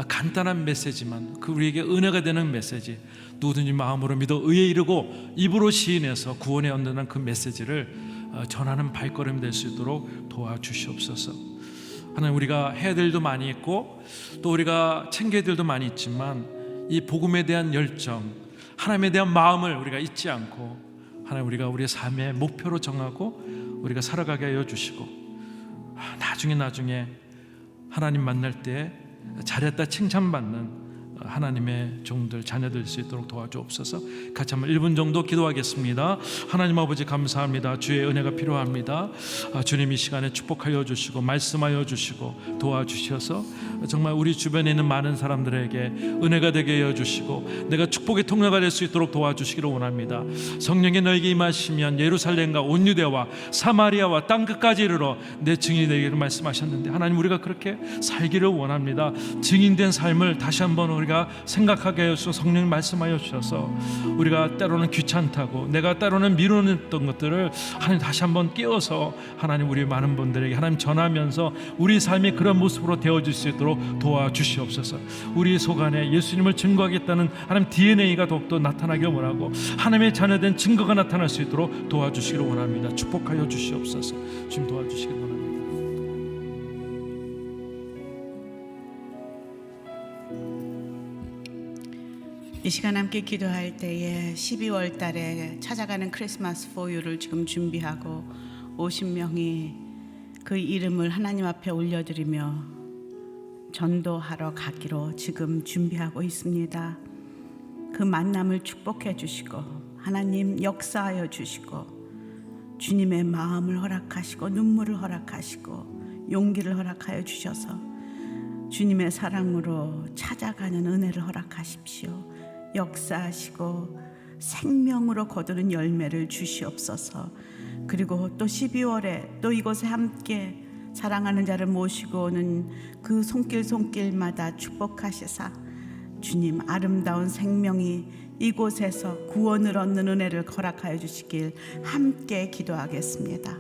간단한 메시지만 그 우리에게 은혜가 되는 메시지, 누구든지 마음으로 믿어 의에 이르고 입으로 시인해서 구원에 얻는 그 메시지를 전하는 발걸음이 될 수 있도록 도와주시옵소서. 하나님, 우리가 해야 될 일도 많이 있고 또 우리가 챙겨야 될 일도 많이 있지만 이 복음에 대한 열정, 하나님에 대한 마음을 우리가 잊지 않고 하나님, 우리가 우리의 삶의 목표로 정하고 우리가 살아가게 하여 주시고 나중에 하나님 만날 때 잘했다 칭찬받는 하나님의 종들, 자녀들 수 있도록 도와주옵소서. 같이 한번 1분 정도 기도하겠습니다. 하나님 아버지 감사합니다. 주의 은혜가 필요합니다. 주님 이 시간에 축복하여 주시고 말씀하여 주시고 도와주셔서 정말 우리 주변에 있는 많은 사람들에게 은혜가 되게 하여 주시고 내가 축복의 통로가 될 수 있도록 도와주시기를 원합니다. 성령이 너에게 임하시면 예루살렘과 온 유대와 사마리아와 땅끝까지 이르러 내 증인이 되기를 말씀하셨는데 하나님, 우리가 그렇게 살기를 원합니다. 증인된 삶을 다시 한번 우리가 생각하게 하셔서 성령님 말씀하여 주셔서 우리가 때로는 귀찮다고 내가 때로는 미루었던 것들을 하나님 다시 한번 깨워서 하나님 우리 많은 분들에게 하나님 전하면서 우리 삶이 그런 모습으로 되어질 수 있도록 도와주시옵소서. 우리 속 안에 예수님을 증거하겠다는 하나님 DNA가 더욱더 나타나길 원하고 하나님의 자녀된 증거가 나타날 수 있도록 도와주시기를 원합니다. 축복하여 주시옵소서. 주님 도와주시기를 원합니다. 이 시간 함께 기도할 때에 12월 달에 찾아가는 크리스마스 포유를 지금 준비하고 50명이 그 이름을 하나님 앞에 올려드리며 전도하러 가기로 지금 준비하고 있습니다. 그 만남을 축복해 주시고 하나님 역사하여 주시고 주님의 마음을 허락하시고 눈물을 허락하시고 용기를 허락하여 주셔서 주님의 사랑으로 찾아가는 은혜를 허락하십시오. 역사하시고 생명으로 거두는 열매를 주시옵소서. 그리고 또 12월에 또 이곳에 함께 사랑하는 자를 모시고 오는 그 손길마다 축복하시사 주님 아름다운 생명이 이곳에서 구원을 얻는 은혜를 허락하여 주시길 함께 기도하겠습니다.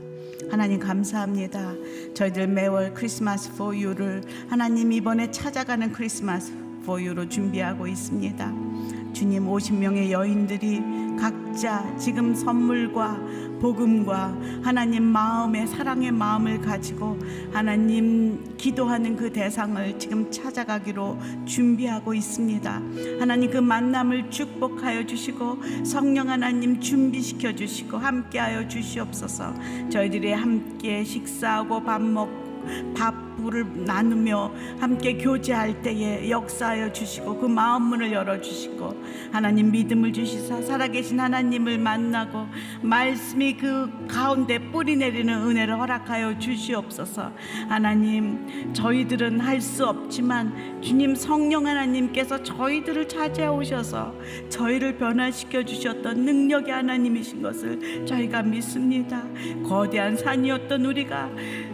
하나님 감사합니다. 저희들 매월 크리스마스 for you를 하나님 이번에 찾아가는 크리스마스 for you로 준비하고 있습니다. 주님 50명의 여인들이 각자 지금 선물과 복음과 하나님 마음의 사랑의 마음을 가지고 하나님 기도하는 그 대상을 지금 찾아가기로 준비하고 있습니다. 하나님 그 만남을 축복하여 주시고 성령 하나님 준비시켜 주시고 함께하여 주시옵소서. 저희들이 함께 식사하고 밥을 나누며 함께 교제할 때에 역사하여 주시고 그 마음 문을 열어주시고 하나님 믿음을 주시사 살아계신 하나님을 만나고 말씀이 그 가운데 뿌리 내리는 은혜를 허락하여 주시옵소서. 하나님 저희들은 할 수 없지만 주님 성령 하나님께서 저희들을 찾아오셔서 저희를 변화시켜 주셨던 능력의 하나님이신 것을 저희가 믿습니다. 거대한 산이었던 우리가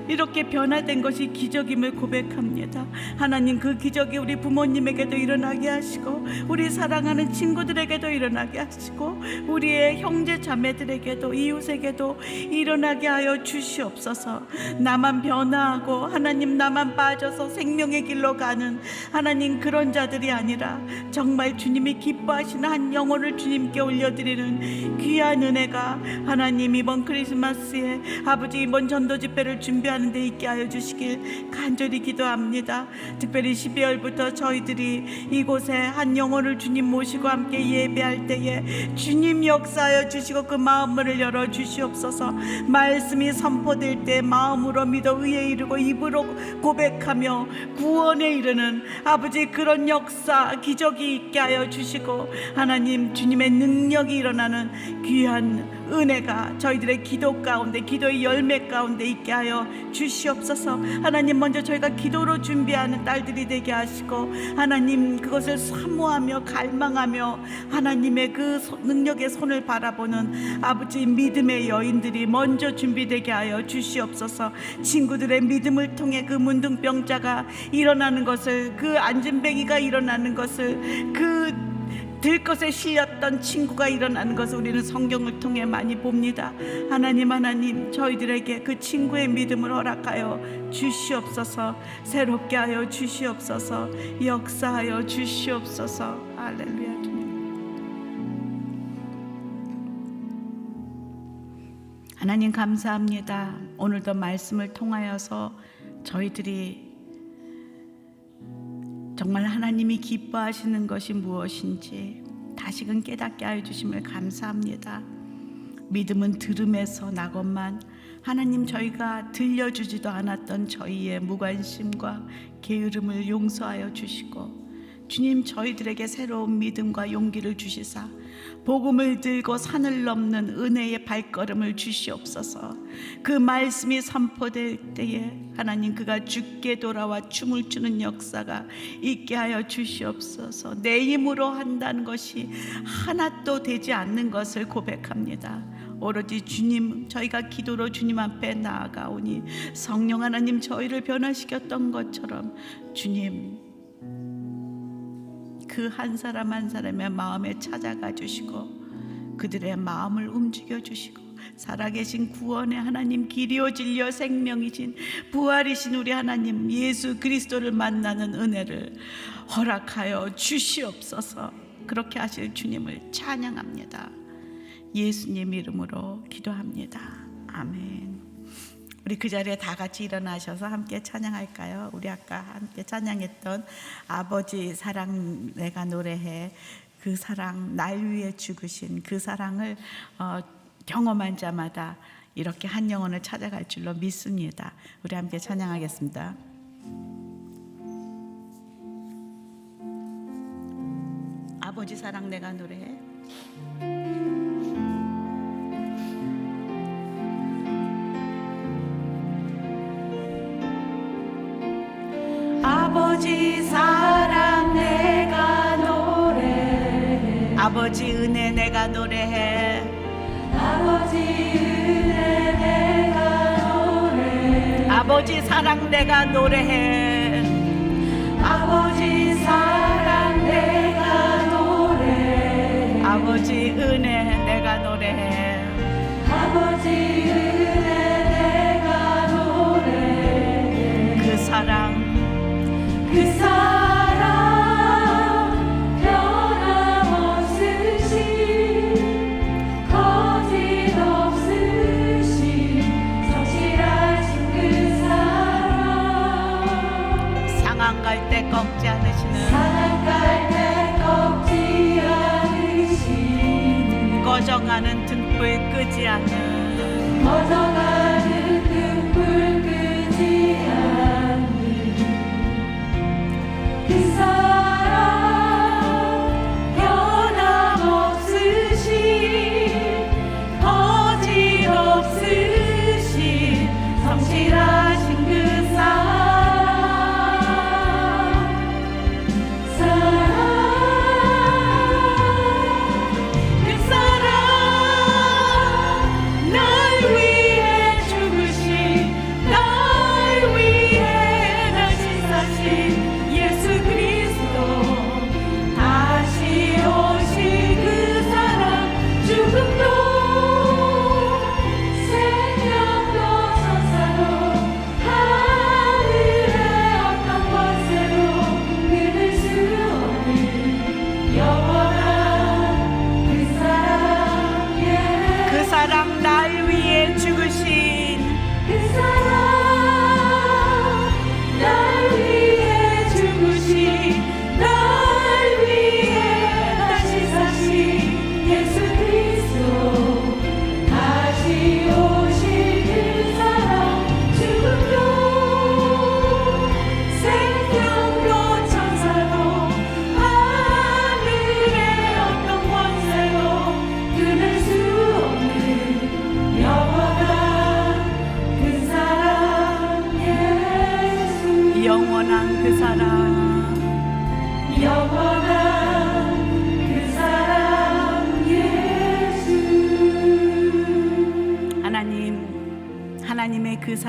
이렇게 변화된 것이 기적임을 고백합니다. 하나님 그 기적이 우리 부모님에게도 일어나게 하시고 우리 사랑하는 친구들에게도 일어나게 하시고 우리의 형제 자매들에게도 이웃에게도 일어나게 하여 주시옵소서. 나만 변화하고 하나님 나만 빠져서 생명의 길로 가는 하나님 그런 자들이 아니라 정말 주님이 기뻐하시는 한 영혼을 주님께 올려드리는 귀한 은혜가 하나님 이번 크리스마스에 아버지 이번 전도 집회를 준비하는 살아가는 데 있게 하여 주시길 간절히 기도합니다. 특별히 12월부터 저희들이 이곳에 한 영혼을 주님 모시고 함께 예배할 때에 주님 역사하여 주시고 그 마음을 열어 주시옵소서. 말씀이 선포될 때 마음으로 믿어 의에 이르고 입으로 고백하며 구원에 이르는 아버지 그런 역사 기적이 있게 하여 주시고 하나님 주님의 능력이 일어나는 귀한 은혜가 저희들의 기도 가운데 기도의 열매 가운데 있게 하여 주시옵소서. 하나님 먼저 저희가 기도로 준비하는 딸들이 되게 하시고 하나님 그것을 사모하며 갈망하며 하나님의 그 능력의 손을 바라보는 아버지 믿음의 여인들이 먼저 준비되게 하여 주시옵소서. 친구들의 믿음을 통해 그 문둥병자가 일어나는 것을 그 안진뱅이가 일어나는 것을 그 들것에 실렸던 친구가 일어나는 것을 우리는 성경을 통해 많이 봅니다. 하나님 저희들에게 그 친구의 믿음을 허락하여 주시옵소서. 새롭게 하여 주시옵소서. 역사하여 주시옵소서. 할렐루야. 주님 하나님 감사합니다. 오늘도 말씀을 통하여서 저희들이 정말 하나님이 기뻐하시는 것이 무엇인지 다시금 깨닫게 하여 주심을 감사합니다. 믿음은 들음에서 나건만 하나님 저희가 들려주지도 않았던 저희의 무관심과 게으름을 용서하여 주시고 주님 저희들에게 새로운 믿음과 용기를 주시사 복음을 들고 산을 넘는 은혜의 발걸음을 주시옵소서. 그 말씀이 선포될 때에 하나님 그가 주께 돌아와 춤을 추는 역사가 있게 하여 주시옵소서. 내 힘으로 한다는 것이 하나도 되지 않는 것을 고백합니다. 오로지 주님 저희가 기도로 주님 앞에 나아가오니 성령 하나님 저희를 변화시켰던 것처럼 주님 그 한 사람 한 사람의 마음에 찾아가 주시고 그들의 마음을 움직여 주시고 살아계신 구원의 하나님 길이요 진리요 생명이신 부활이신 우리 하나님 예수 그리스도를 만나는 은혜를 허락하여 주시옵소서. 그렇게 하실 주님을 찬양합니다. 예수님 이름으로 기도합니다. 아멘. 우리 그 자리에 다 같이 일어나셔서 함께 찬양할까요? 우리 아까 함께 찬양했던 아버지 사랑 내가 노래해 그 사랑 날 위해 죽으신 그 사랑을 경험한 자마다 이렇게 한 영혼을 찾아갈 줄로 믿습니다. 우리 함께 찬양하겠습니다. 아버지 사랑 내가 노래해 아버지 사랑 내가 노래해 아버지 은혜 내가 노래해 아버지 은혜 내가 노래해 아버지 사랑 내가 노래해 아버지 사랑 내가 노래해 아버지 은혜 내가 노래해 아버지 은혜 내가 노래해 그 사랑 변함없으신 거짓없으신 성실하신 그 사랑 상한 갈 때 꺾지 않으시는 상한 갈 때 꺾지 않으시는 꺼져가는 등불 끄지 않는 꺼져가는 등불 끄지 않는 그 사랑 변함없으신 거짓없으신 성실하신 그 그 사랑 날 위해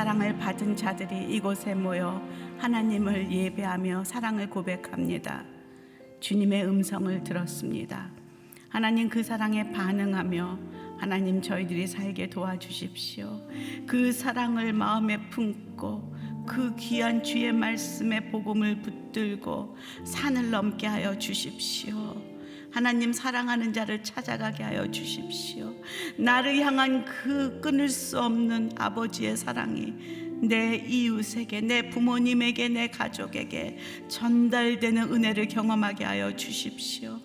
사랑을 받은 자들이 이곳에 모여 하나님을 예배하며 사랑을 고백합니다. 주님의 음성을 들었습니다. 하나님 그 사랑에 반응하며 하나님 저희들이 살게 도와주십시오. 그 사랑을 마음에 품고 그 귀한 주의 말씀의 복음을 붙들고 산을 넘게 하여 주십시오. 하나님 사랑하는 자를 찾아가게 하여 주십시오. 나를 향한 그 끊을 수 없는 아버지의 사랑이 내 이웃에게, 내 부모님에게, 내 가족에게 전달되는 은혜를 경험하게 하여 주십시오.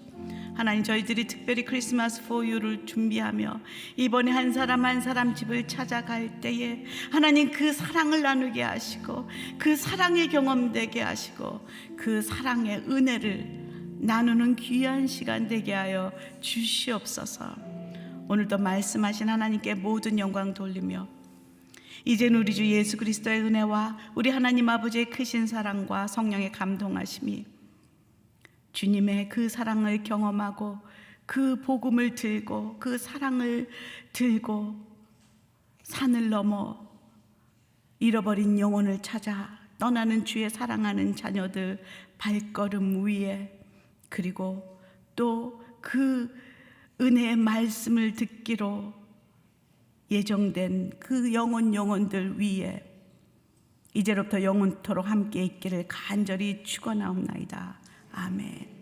하나님 저희들이 특별히 크리스마스 포유를 준비하며 이번에 한 사람 한 사람 집을 찾아갈 때에 하나님 그 사랑을 나누게 하시고 그 사랑의 경험되게 하시고 그 사랑의 은혜를 나누는 귀한 시간 되게 하여 주시옵소서. 오늘도 말씀하신 하나님께 모든 영광 돌리며 이제는 우리 주 예수 그리스도의 은혜와 우리 하나님 아버지의 크신 사랑과 성령의 감동하심이 주님의 그 사랑을 경험하고 그 복음을 들고 그 사랑을 들고 산을 넘어 잃어버린 영혼을 찾아 떠나는 주의 사랑하는 자녀들 발걸음 위에, 그리고 또 그 은혜의 말씀을 듣기로 예정된 그 영혼들 위에 이제로부터 영원토록 함께 있기를 간절히 축원하옵나이다. 아멘.